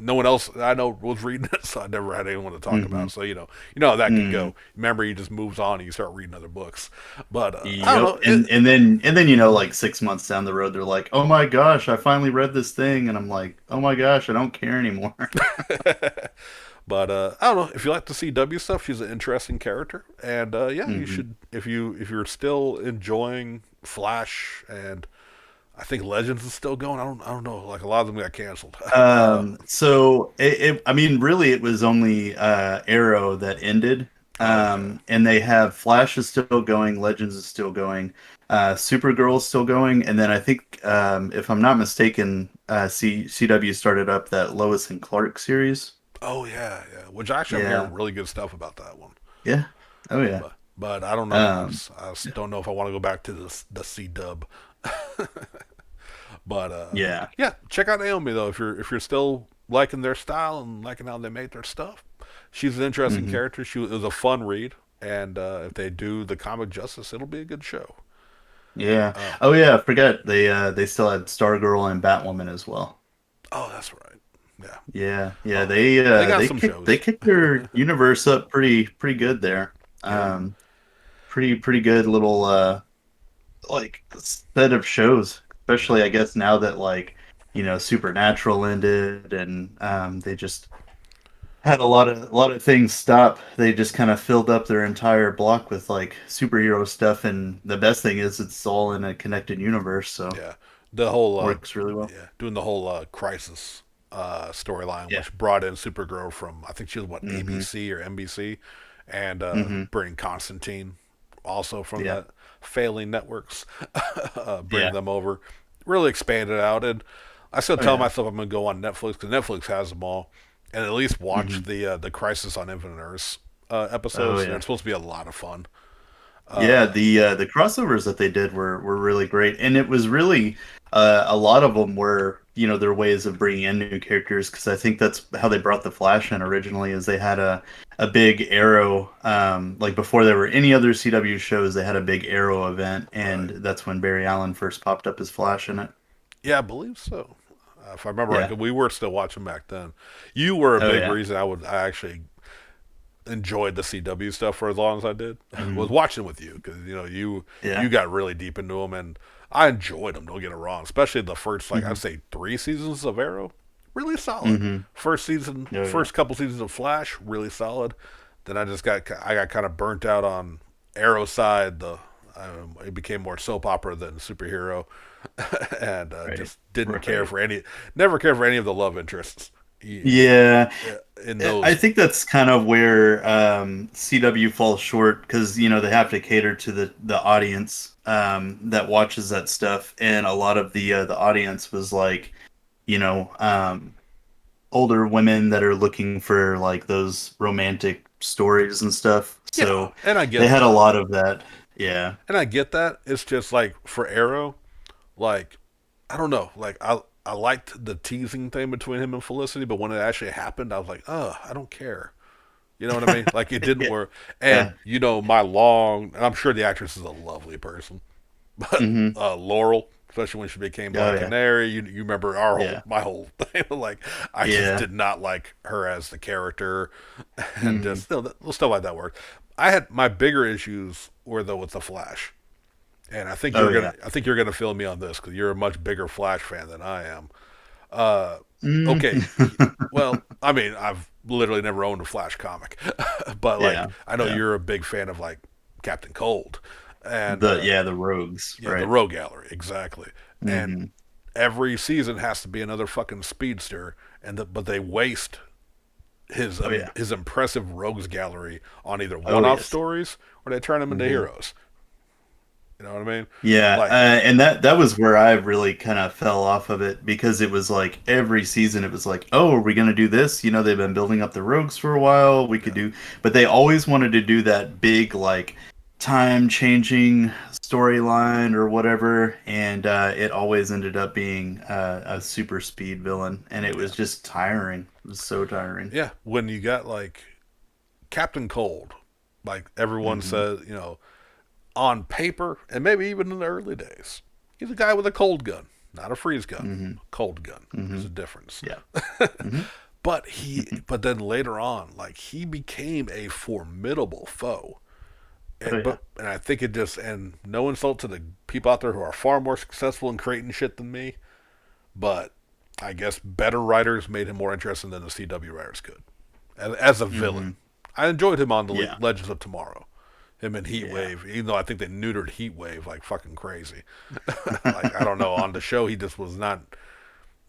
No one else I know was reading it, so I never had anyone to talk Hmm. about. So you know how that can Hmm. go. Remember, he just moves on and you start reading other books. But I Yep. don't know. And then like 6 months down the road, they're like, "Oh my gosh, I finally read this thing," and I'm like, "Oh my gosh, I don't care anymore." But I don't know if you like the CW stuff. She's an interesting character, and yeah, you Hmm. should if you're still enjoying Flash, and I think Legends is still going. I don't know. Like a lot of them got canceled. So I mean, really, it was only Arrow that ended. Oh, okay. And they have Flash is still going, Legends is still going, Supergirl is still going, and then I think, if I'm not mistaken, CW started up that Lois and Clark series. Oh yeah, yeah. Which actually I'm hearing Yeah, really good stuff about that one. yeah, oh yeah. But I don't know. Um, I just don't know if I want to go back to the C Dub. But yeah. yeah, check out Naomi though if you're still liking their style and liking how they make their stuff. She's an interesting Hmm. character. It was a fun read, and if they do the comic justice, it'll be a good show. Yeah. Uh, Oh yeah, I forgot they still had Stargirl and Batwoman as well. oh, that's right. Yeah. Yeah, yeah, Oh, they got some they shows. kicked their universe up pretty good there. Yeah. Pretty good little like set of shows, Yeah. especially I guess now that like Supernatural ended and they just had a lot of things stop. They just kind of filled up their entire block with like superhero stuff, and the best thing is it's all in a connected universe, so Yeah. The whole works really well. yeah, doing the whole crisis storyline, Yeah. which brought in Supergirl from I think she was what Hmm. ABC or NBC, and Mm-hmm. bring Constantine, also from Yeah. that failing networks, bring Yeah. them over, really expand it out. And I still Oh tell yeah. myself I'm going to go on Netflix because Netflix has them all, and at least watch Mm-hmm. the Crisis on Infinite Earths Oh episodes. They're yeah. supposed to be a lot of fun. Yeah, Uh, the crossovers that they did were really great, and it was really a lot of them were their ways of bringing in new characters because I think that's how they brought the Flash in originally is they had a big Arrow like before there were any other CW shows they had a big Arrow event and right. that's when Barry Allen first popped up as Flash in it. Yeah, I believe so. If I remember right, Yeah. 'cause we were still watching back then. You were a Oh big yeah. reason I actually enjoyed the CW stuff for as long as I did. Was Hmm. watching with you because you Yeah. got really deep into them, and I enjoyed them. Don't get it wrong, especially the first like I'd Hmm. say 3 seasons of Arrow, really solid. Hmm. First season, Oh yeah. first couple seasons of Flash, really solid. Then I got kind of burnt out on Arrow side. It became more soap opera than superhero, and Right. just didn't care Right. for never cared for any of the love interests Yeah. in I those. think that's kind of where CW falls short because they have to cater to the audience that watches that stuff, and a lot of the audience was like you know um, older women that are looking for like those romantic stories and stuff. Yeah, So and I they get had a that. lot of that. Yeah. And I get that. It's just like for Arrow, like I don't know, like I liked the teasing thing between him and Felicity, but when it actually happened, I was like, I don't care. You know what I mean? Like it didn't Yeah. work. Yeah. And my long, and I'm sure the actress is a lovely person, but Hmm. Laurel, especially when she became Oh Black yeah. Canary, you remember Yeah. my whole thing. Like I just Yeah. did not like her as the character, and Hmm. just stuff like that worked. I had my bigger issues were though with the Flash. And Oh yeah. I think you're gonna feel me on this because you're a much bigger Flash fan than I am. Uh, Mm. okay, well, I mean, I've literally never owned a Flash comic, but like, Yeah. I know Yeah. you're a big fan of like Captain Cold, and The rogues, yeah, the right? Rogue Gallery exactly. And Hmm. every season has to be another fucking speedster, but they waste Oh yeah. his impressive Rogues Gallery on either Oh one-off yes. stories or they turn them into Hmm. heroes. You know what I mean? Yeah, Like, and that was where I really kind of fell off of it because it was like every season it was like, oh, are we gonna do this? They've been building up the rogues for a while. We could yeah, do, but they always wanted to do that big like time changing storyline or whatever, and it always ended up being a super speed villain, and it yeah. was just tiring. It was so tiring. Yeah, when you got like Captain Cold, like everyone Hmm. says, on paper, and maybe even in the early days, he's a guy with a cold gun, not a freeze gun, Hmm. cold gun. Hmm. There's a difference. Yeah. Hmm. But then later on, like he became a formidable foe. Oh And yeah. I think it just, and no insult to the people out there who are far more successful in creating shit than me, but I guess better writers made him more interesting than the CW writers could. As a villain, Hmm. I enjoyed him on the Yeah. Legends of Tomorrow. Him and Yeah. Heatwave, even though I think they neutered Heatwave like fucking crazy. Like I don't know, on the show he just was not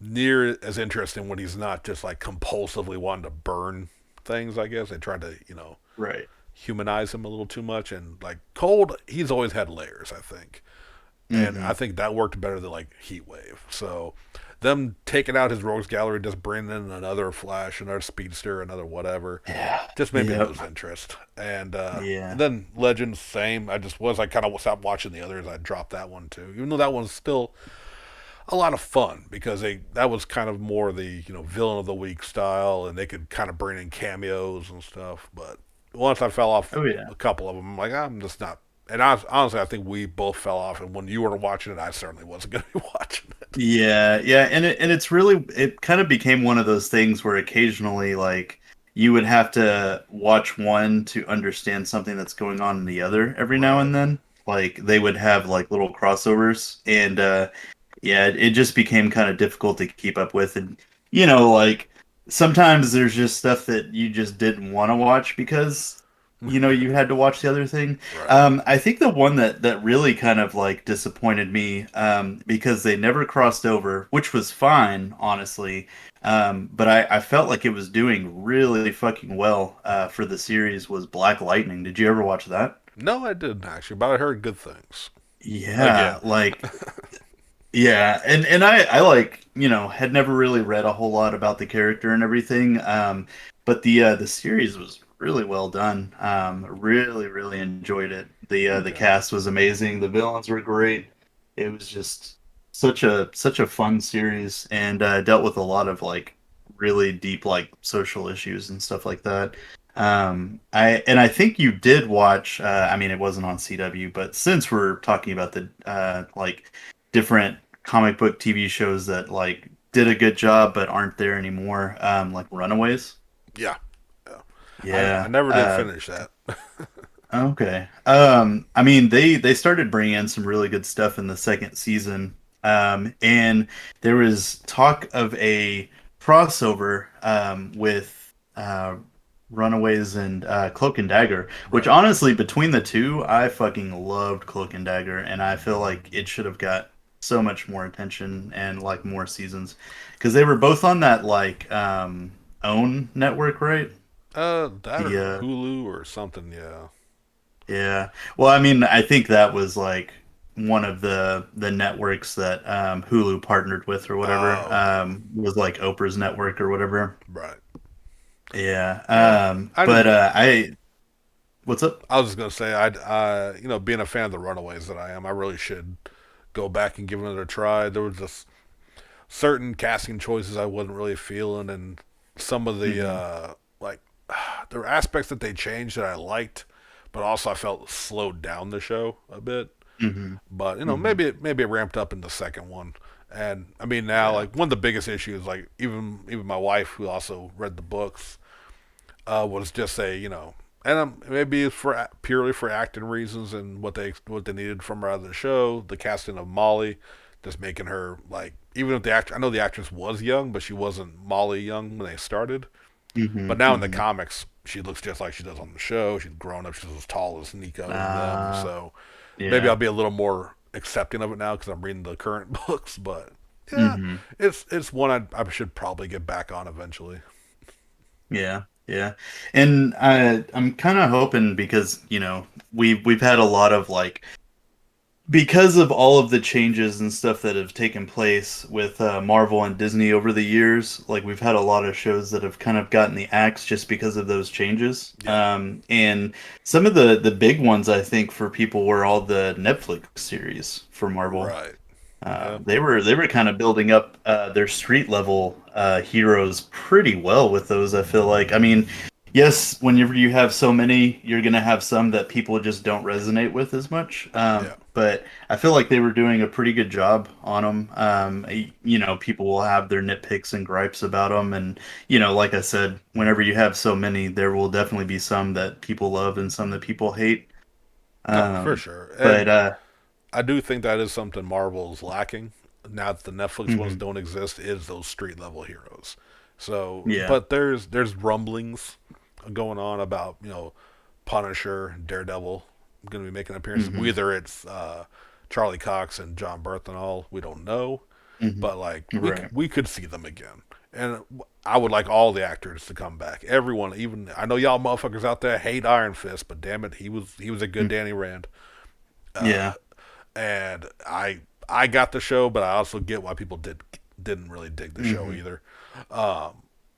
near as interesting when he's not just like compulsively wanting to burn things. I guess they tried to Right. humanize him a little too much, and like Cold, he's always had layers. I think, and Hmm. I think that worked better than like Heatwave. So them taking out his rogues gallery, just bringing in another Flash, another Speedster, another whatever, Yeah. just made me Yep. lose interest. And Yeah. then Legends, same. I kind of stopped watching the others. I dropped that one too, even though that one's still a lot of fun because that was kind of more the villain of the week style, and they could kind of bring in cameos and stuff. But once I fell off Oh yeah. a couple of them, I'm like, I'm just not. And honestly, I think we both fell off. And when you were watching it, I certainly wasn't going to be watching it. Yeah, yeah, and it's really it kind of became one of those things where occasionally like you would have to watch one to understand something that's going on in the other every now Right. and then. Like they would have like little crossovers and yeah, it just became kind of difficult to keep up with and like sometimes there's just stuff that you just didn't want to watch because you had to watch the other thing. Right. I think the one that really kind of like disappointed me, because they never crossed over, which was fine, honestly. But I felt like it was doing really fucking well for the series was Black Lightning. Did you ever watch that? No, I didn't actually, but I heard good things. Yeah, Again. like yeah, and I like, had never really read a whole lot about the character and everything. But the series was really well done. Really really enjoyed it. The Okay. cast was amazing. The villains were great. It was just such a fun series, and dealt with a lot of like really deep like social issues and stuff like that. I think you did watch. I mean, it wasn't on CW, but since we're talking about the like different comic book TV shows that like did a good job but aren't there anymore, like Runaways. Yeah. Yeah. I Yeah. never did finish that. Okay. I mean, they started bringing in some really good stuff in the second season, and there was talk of a crossover with Runaways and Cloak and Dagger, which Right. honestly, between the two, I fucking loved Cloak and Dagger, and I feel like it should have got so much more attention and like more seasons because they were both on that like own network, right? That The or Hulu or something. Yeah. Yeah. Well, I mean, I think that was like one of the networks that Hulu partnered with or whatever. Oh, okay. Was like Oprah's network or whatever. Right. Yeah. Yeah. I But didn't. I what's up? I was just gonna say, being a fan of the Runaways that I am, I really should go back and give it another try. There was just certain casting choices I wasn't really feeling, and some of the Hmm. like there were aspects that they changed that I liked, but also I felt slowed down the show a bit. Hmm. But Hmm. maybe it ramped up in the second one. And I mean now, Yeah. like one of the biggest issues, like even my wife, who also read the books, was just say, and maybe it's for purely for acting reasons and what they needed from her out of the show. The casting of Molly, just making her like, even if the actor, I know the actress was young, but she wasn't Molly young when they started. Hmm. But now in the Hmm. comics, she looks just like she does on the show. She's grown up. She's as tall as Nico and them. Uh, So maybe I'll yeah. be a little more accepting of it now because I'm reading the current books. But yeah, Hmm. it's one I should probably get back on eventually. Yeah. Yeah. And I'm kind of hoping because, we've had a lot of like because of all of the changes and stuff that have taken place with Marvel and Disney over the years, like we've had a lot of shows that have kind of gotten the axe just because of those changes. Yeah. And some of the big ones I think for people were all the Netflix series for Marvel. Right. Yeah. They were kind of building up their street level heroes pretty well with those. I feel like. I mean, yes, whenever you have so many, you're gonna have some that people just don't resonate with as much. Yeah. But I feel like they were doing a pretty good job on them. People will have their nitpicks and gripes about them, and like I said, whenever you have so many, there will definitely be some that people love and some that people hate. No, for Um, sure. but And I do think that is something Marvel's lacking now that the Netflix ones mhm, don't exist. Is those street level heroes. So, yeah. but there's rumblings going on about Punisher, Daredevil going to be making appearances. Hmm. Whether it's Charlie Cox and John Bernthal, we don't know, Hmm. but like Right. we could see them again. And I would like all the actors to come back. Everyone, even I know y'all motherfuckers out there hate Iron Fist, but damn it, he was a good Mm. Danny Rand. Yeah. And I got the show, but I also get why people didn't really dig the show Hmm. either.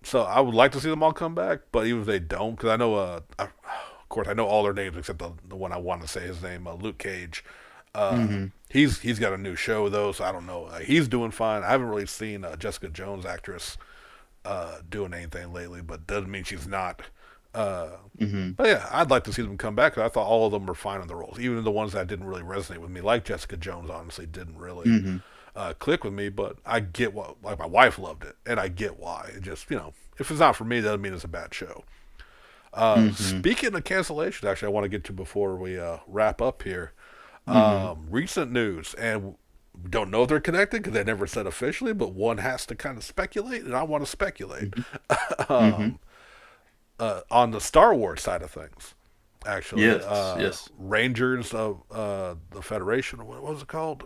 So I would like to see them all come back, but even if they don't, because I know, of course, I know all their names except the one I want to say his name, Luke Cage. Hmm. He's got a new show though, so I don't know. He's doing fine. I haven't really seen Jessica Jones actress doing anything lately, but doesn't mean she's not. Uh, Hmm. but yeah, I'd like to see them come back. 'Cause I thought all of them were fine in the roles, even the ones that didn't really resonate with me, like Jessica Jones. Honestly, didn't really Hmm. click with me. But I get what, like my wife loved it, and I get why. It just if it's not for me, that doesn't mean it's a bad show. Hmm. Speaking of cancellations, actually, I want to get to before we wrap up here. Hmm. Recent news, and we don't know if they're connected because they never said officially, but one has to kind of speculate, and I want to speculate. Hmm. On the Star Wars side of things, actually. Yes, yes. Rangers of the Federation. What was it called?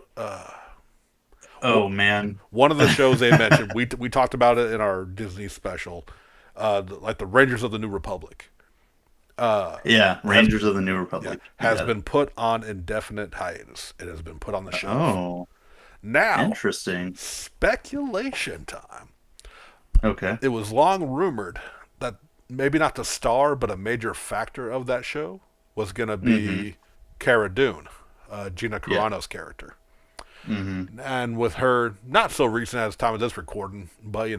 Oh man. One of the shows they mentioned. We talked about it in our Disney special. Like the Rangers of the New Republic. Yeah, Has Rangers of the New yeah, Republic. You has got it. been put on indefinite hiatus. It has been put on the shelf. Oh, Now, interesting. speculation time. Okay. It was long rumored that maybe not the star, but a major factor of that show was going to Mm-hmm. be Cara Dune, Gina Yeah. Carano's character. Mm-hmm. And with her, not so recent as time of this recording, but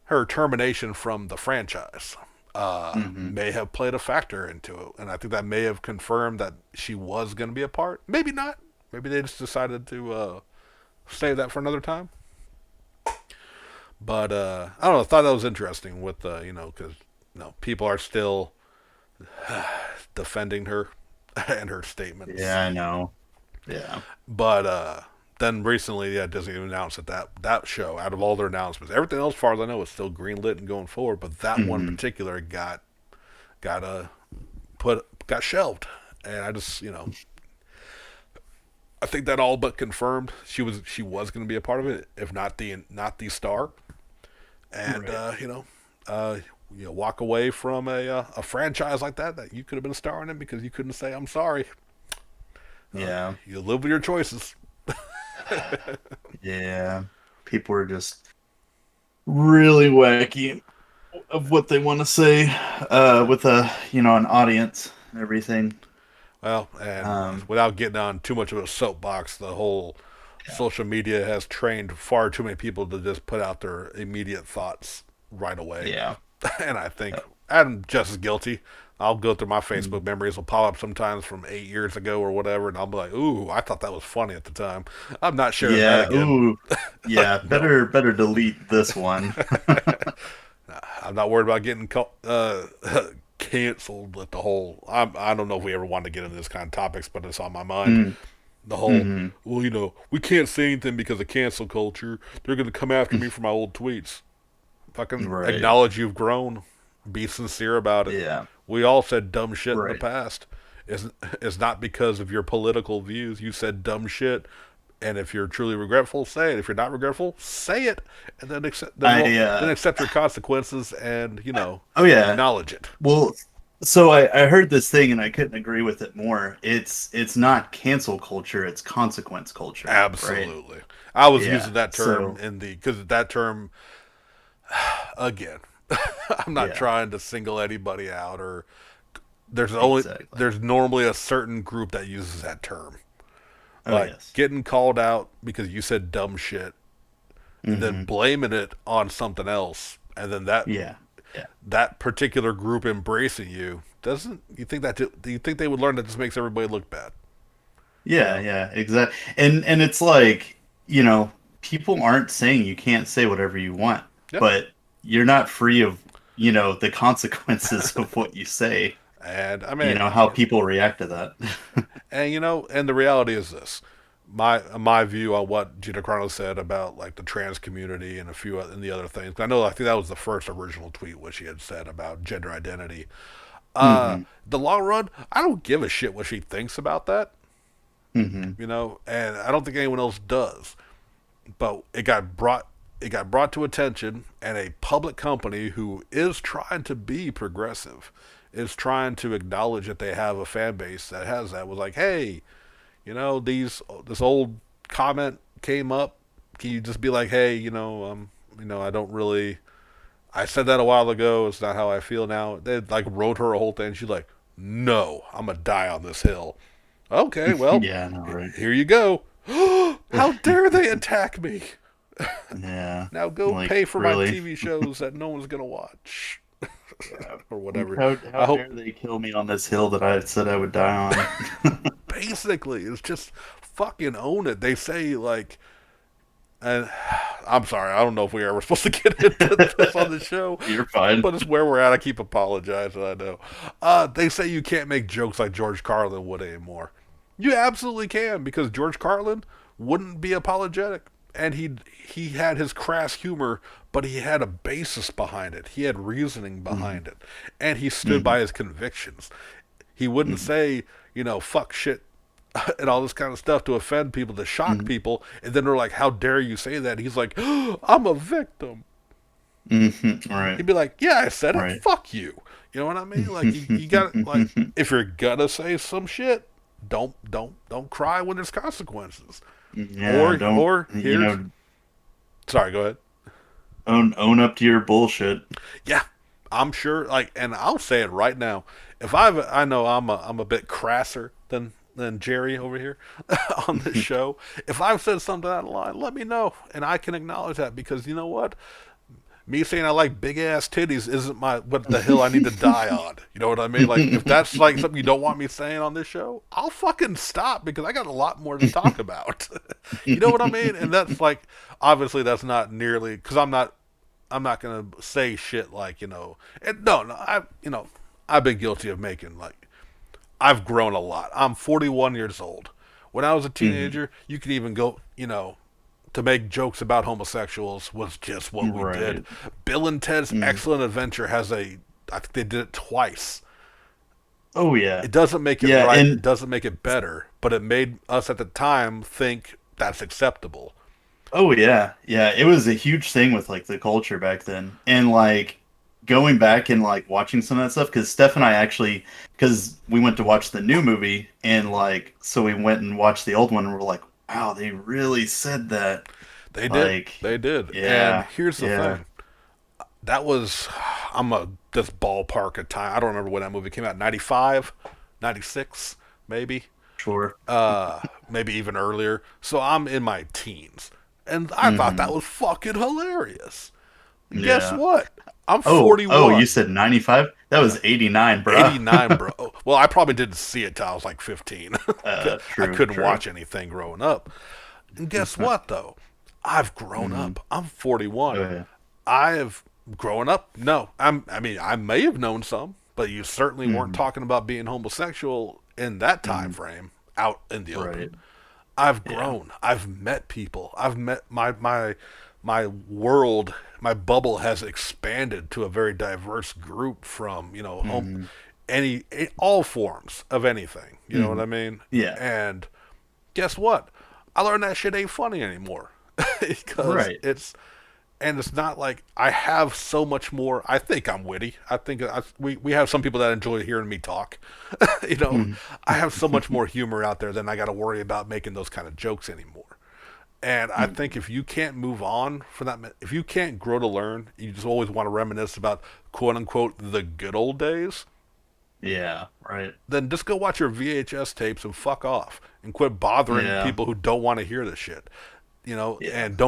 her termination from the franchise Mm-hmm. may have played a factor into it. And I think that may have confirmed that she was going to be a part. Maybe not. Maybe they just decided to save that for another time. But I don't know. I thought that was interesting with because people are still defending her and her statements. Yeah, I know. Yeah. But then recently, yeah, Disney announced that show, out of all their announcements, everything else, as far as I know, is still greenlit and going forward. But that one in Mm-hmm. particular got got shelved, and I just I think that all but confirmed she was going to be a part of it, if not the star. And Right. walk away from a franchise like that you could have been starring in because you couldn't say I'm sorry. Yeah. You live with your choices. Yeah. People are just really wacky of what they want to say with an audience and everything. Well, and Um, without getting on too much of a soapbox, the whole social media has trained far too many people to just put out their immediate thoughts right away. yeah. And I think I'm just as guilty. I'll go through my Mm. Facebook memories. Will pop up sometimes from 8 years ago or whatever, and I'll be like, "Ooh, I thought that was funny at the time. I'm not sharing that Yeah. again." Ooh. Yeah. Like, no, Better delete this one. I'm not worried about getting canceled with the whole. I don't know if we ever wanted to get into this kind of topics, but it's on my mind. Mm. The whole, Hmm. well, we can't say anything because of cancel culture. They're going to come after me for my old tweets. Fucking Right. acknowledge you've grown. Be sincere about it. Yeah. We all said dumb shit in the Right. past. It's not because of your political views. You said dumb shit, and if you're truly regretful, say it. If you're not regretful, say it, and then I then accept your consequences and Oh yeah. acknowledge it. Well, so I heard this thing and I couldn't agree with it more. It's not cancel culture, it's consequence culture, right? Absolutely. I was Yeah. using that term So because that term again. I'm not yeah, trying to single anybody out or exactly. there's normally a certain group that uses that term. Oh Like yes. getting called out because you said dumb shit and then Hmm. blaming it on something else and then that Yeah. Yeah. that particular group embracing you doesn't you think that do you think they would learn that this makes everybody look bad? You Yeah, know? yeah, exactly. And it's like, people aren't saying you can't say whatever you want, Yeah. but you're not free of, the consequences of what you say, And I mean how people react to that. and the reality is this. My view on what Gina Carano said about like the trans community and a few and the other things. I think that was the first original tweet what she had said about gender identity. Hmm. The long run, I don't give a shit what she thinks about that, Hmm. and I don't think anyone else does. But it got brought to attention, and a public company who is trying to be progressive, is trying to acknowledge that they have a fan base that has that was like, hey, this old comment came up. Can you just be like, hey, I don't really. I said that a while ago. It's not how I feel now. They like wrote her a whole thing. She's like, no, I'm gonna die on this hill. Okay, well, Yeah, I know, right? here you go. How dare they attack me? Yeah. Now go Like, pay for my really? TV shows that no one's gonna watch Yeah. or whatever. How I hope dare they kill me on this hill that I said I would die on? basically it's just fucking own it. They say like, and I'm sorry, I don't know if we were supposed to get into this on the show, You're fine. but it's where we're at. I keep apologizing. I know. They say you can't make jokes like George Carlin would anymore. You absolutely can because George Carlin wouldn't be apologetic, and he had his crass humor, but he had a basis behind it. He had reasoning Hmm. behind it, and he stood Hmm. by his convictions. He wouldn't Mhm. say, fuck shit and all this kind of stuff to offend people, to shock Mhm. people. And then they're like, how dare you say that? He's like, I'm a victim. Mhm. Right. He'd be like, yeah, I said it. Right. Fuck you. You know what I mean? Like you got like if you're gonna say some shit, don't cry when there's consequences. Yeah, don't, Or here's sorry, go ahead. own up to your bullshit. Yeah, I'm sure. Like, and I'll say it right now. If I know I'm a bit crasser than Jerry over here on this show. If I've said something out of line, let me know, and I can acknowledge that because you know what? Me saying I like big ass titties isn't my what the hill I need to die on. You know what I mean? Like if that's like something you don't want me saying on this show, I'll fucking stop because I got a lot more to talk about. You know what I mean? And that's like obviously that's not nearly because I'm not gonna say shit like no I've been guilty of making like I've grown a lot. I'm 41 years old. When I was a Mhm. teenager, you could even go to make jokes about homosexuals was just what we did. Right. Bill and Ted's Mhm. Excellent Adventure I think they did it twice. Oh yeah. It doesn't make it Yeah, right, it and doesn't make it better, but it made us at the time think that's acceptable. oh yeah. Yeah, it was a huge thing with like the culture back then. And like going back and like watching some of that stuff cuz Steph and I actually cuz we went to watch the new movie and like so we went and watched the old one and we're like, "Wow, they really said that." They did. Like, They did. And yeah. here's the Yeah. thing. That was I'm a this ballpark of time. I don't remember when that movie came out. 95, 96, maybe. Sure. Maybe even earlier. So I'm in my teens. And I thought that Mhm. was fucking hilarious. Guess Yeah. what? I'm Oh, you 41. said 95? That Yeah. was 89, bruh. 89, bro. Well, I probably didn't see it till I was like 15. I True, couldn't true. watch anything growing up. And guess what, though? I've grown Mhm. up. I'm Oh 41. yeah. I've grown up. No, I mean, I may have known some, but you certainly weren't Mhm. talking about being homosexual in that time Mhm. frame out in the open. Right. I've Yeah. grown. I've met people. I've met my world, my bubble has expanded to a very diverse group from Mhm. all forms of anything. You know what I Mhm. mean? Yeah. And guess what? I learned that shit ain't funny anymore because Right. it's not like I have so much more. I think I'm witty. I think we have some people that enjoy hearing me talk. you know, Mhm. I have so much more humor out there than I got to worry about making those kind of jokes anymore. And I think Mhm. if you can't move on from that, if you can't grow to learn, you just always want to reminisce about quote unquote the good old days, Yeah. Right. then just go watch your VHS tapes and fuck off and quit bothering Yeah. people who don't want to hear this shit. Yeah. And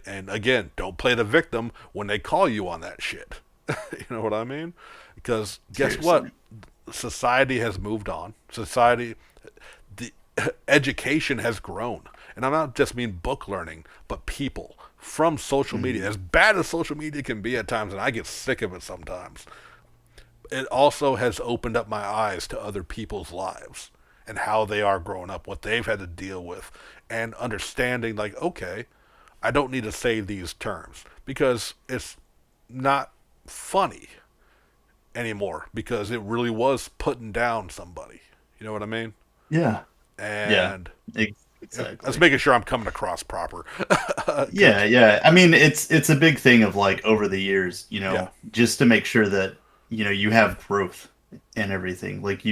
and again, don't play the victim when they call you on that shit. You know what I mean? Because guess what? Seriously. Society has moved on. The education has grown. And I'm not just mean book learning, but people from social media. Mhm. As bad as social media can be at times, and I get sick of it sometimes, it also has opened up my eyes to other people's lives and how they are growing up, what they've had to deal with, and understanding like, okay, I don't need to say these terms because it's not funny anymore because it really was putting down somebody. You know what I mean? Yeah. Yeah. And let's Exactly. making sure I'm coming across proper. Yeah, Because, yeah. I mean, it's a big thing of like over the years, yeah, just to make sure that, you have growth and everything. Like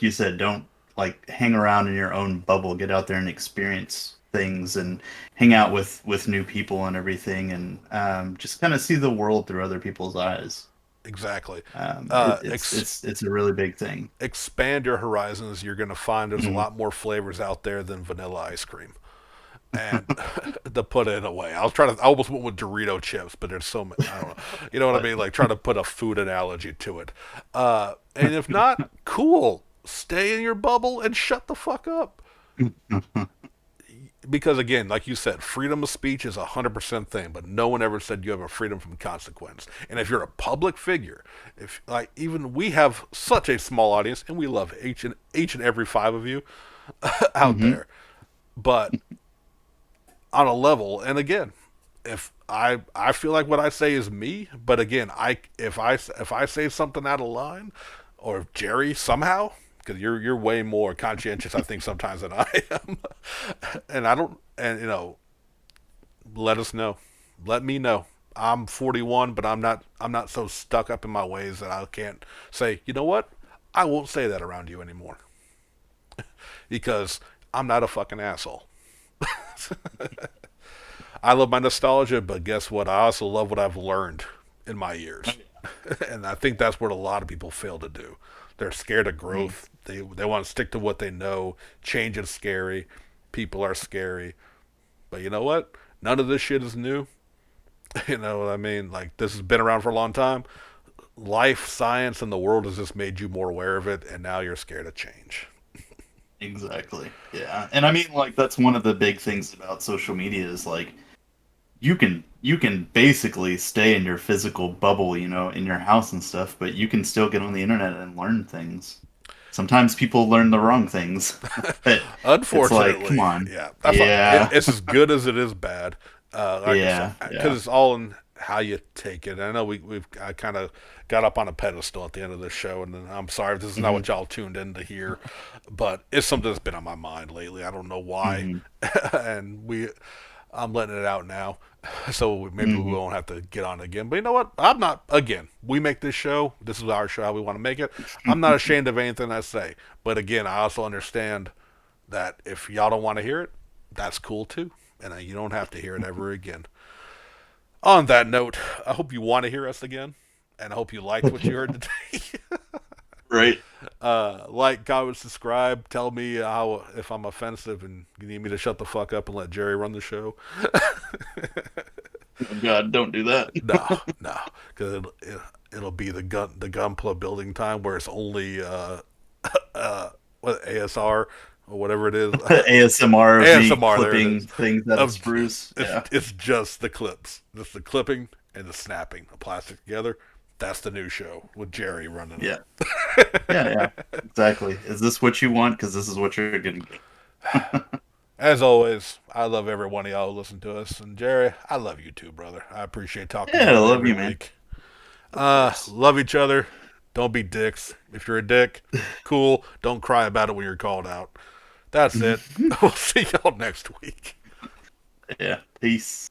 you said, don't like hang around in your own bubble. Get out there and experience things and hang out with new people and everything and just kind of see the world through other people's eyes. exactly. It, Uh, it's ex- it's it's a really big thing. expand your horizons. You're going to find there's a Mhm. lot more flavors out there than vanilla ice cream. And to put it away, I almost went with Dorito chips, but there's so many. I don't know. You know what I But mean? Like trying to put a food analogy to it. And if not, cool. Stay in your bubble and shut the fuck up. Because again, like you said, freedom of speech is 100% thing, but no one ever said you have a freedom from consequence. And if you're a public figure, if like even we have such a small audience, and we love each and every five of you out Mhm. there, but on a level, and again, if I feel like what I say is me, but again, I if I say something out of line, or if Jerry somehow because you're way more conscientious, I think, sometimes than I am. And I don't, and let us know, let me know. I'm 41, but I'm not so stuck up in my ways that I can't say, you know what, I won't say that around you anymore because I'm not a fucking asshole. I love my nostalgia, but guess what? I also love what I've learned in my years. And I think that's what a lot of people fail to do. They're scared of Mm. growth. They want to stick to what they know. Change is scary. People are scary. But you know what? None of this shit is new. You know what I mean? Like, this has been around for a long time. Life, science, and the world has just made you more aware of it, and now you're scared of change. Exactly. Yeah. And I mean, like, that's one of the big things about social media is like you can basically stay in your physical bubble, in your house and stuff, but you can still get on the internet and learn things. Sometimes people learn the wrong things, but it's like, come Unfortunately, on. yeah, that's what, Yeah. it's as good as it is bad. Like I said, Yeah. because Yeah. it's all in how you take it. I know I kind of got up on a pedestal at the end of this show, and I'm sorry if this is not Hmm. what y'all tuned in to hear, but it's something that's been on my mind lately. I don't know why, Hmm. and I'm letting it out now, so maybe we Hmm. won't have to get on again. But you know what? I'm not. Again, we make this show. This is our show. How we want to make it. I'm not ashamed of anything I say. But again, I also understand that if y'all don't want to hear it, that's cool too, and you don't have to hear it ever again. On that note, I hope you want to hear us again, and I hope you liked what you heard today. Right. Like, comment, subscribe. Tell me how if I'm offensive, and you need me to shut the fuck up and let Jerry run the show. Oh God, don't do that. No, no, because it'll be the Gunpla building time where it's only what ASR or whatever it is. ASMR of me ASMR, there it clipping is. things out of Of spruce. Yeah. it's just the clips, just the clipping and the snapping of plastic together. That's the new show with Jerry running Yeah. it. Yeah. Yeah. Exactly. Is this what you want? Because this is what you're gonna get. As always, I love every one of y'all who listen to us, and Jerry, I love you too, brother. I appreciate talking to Yeah, I you love every you, man. week. Of course. Love each other. Don't be dicks. If you're a dick, cool. Don't cry about it when you're called out. That's it. We'll see y'all next week. Yeah. Peace.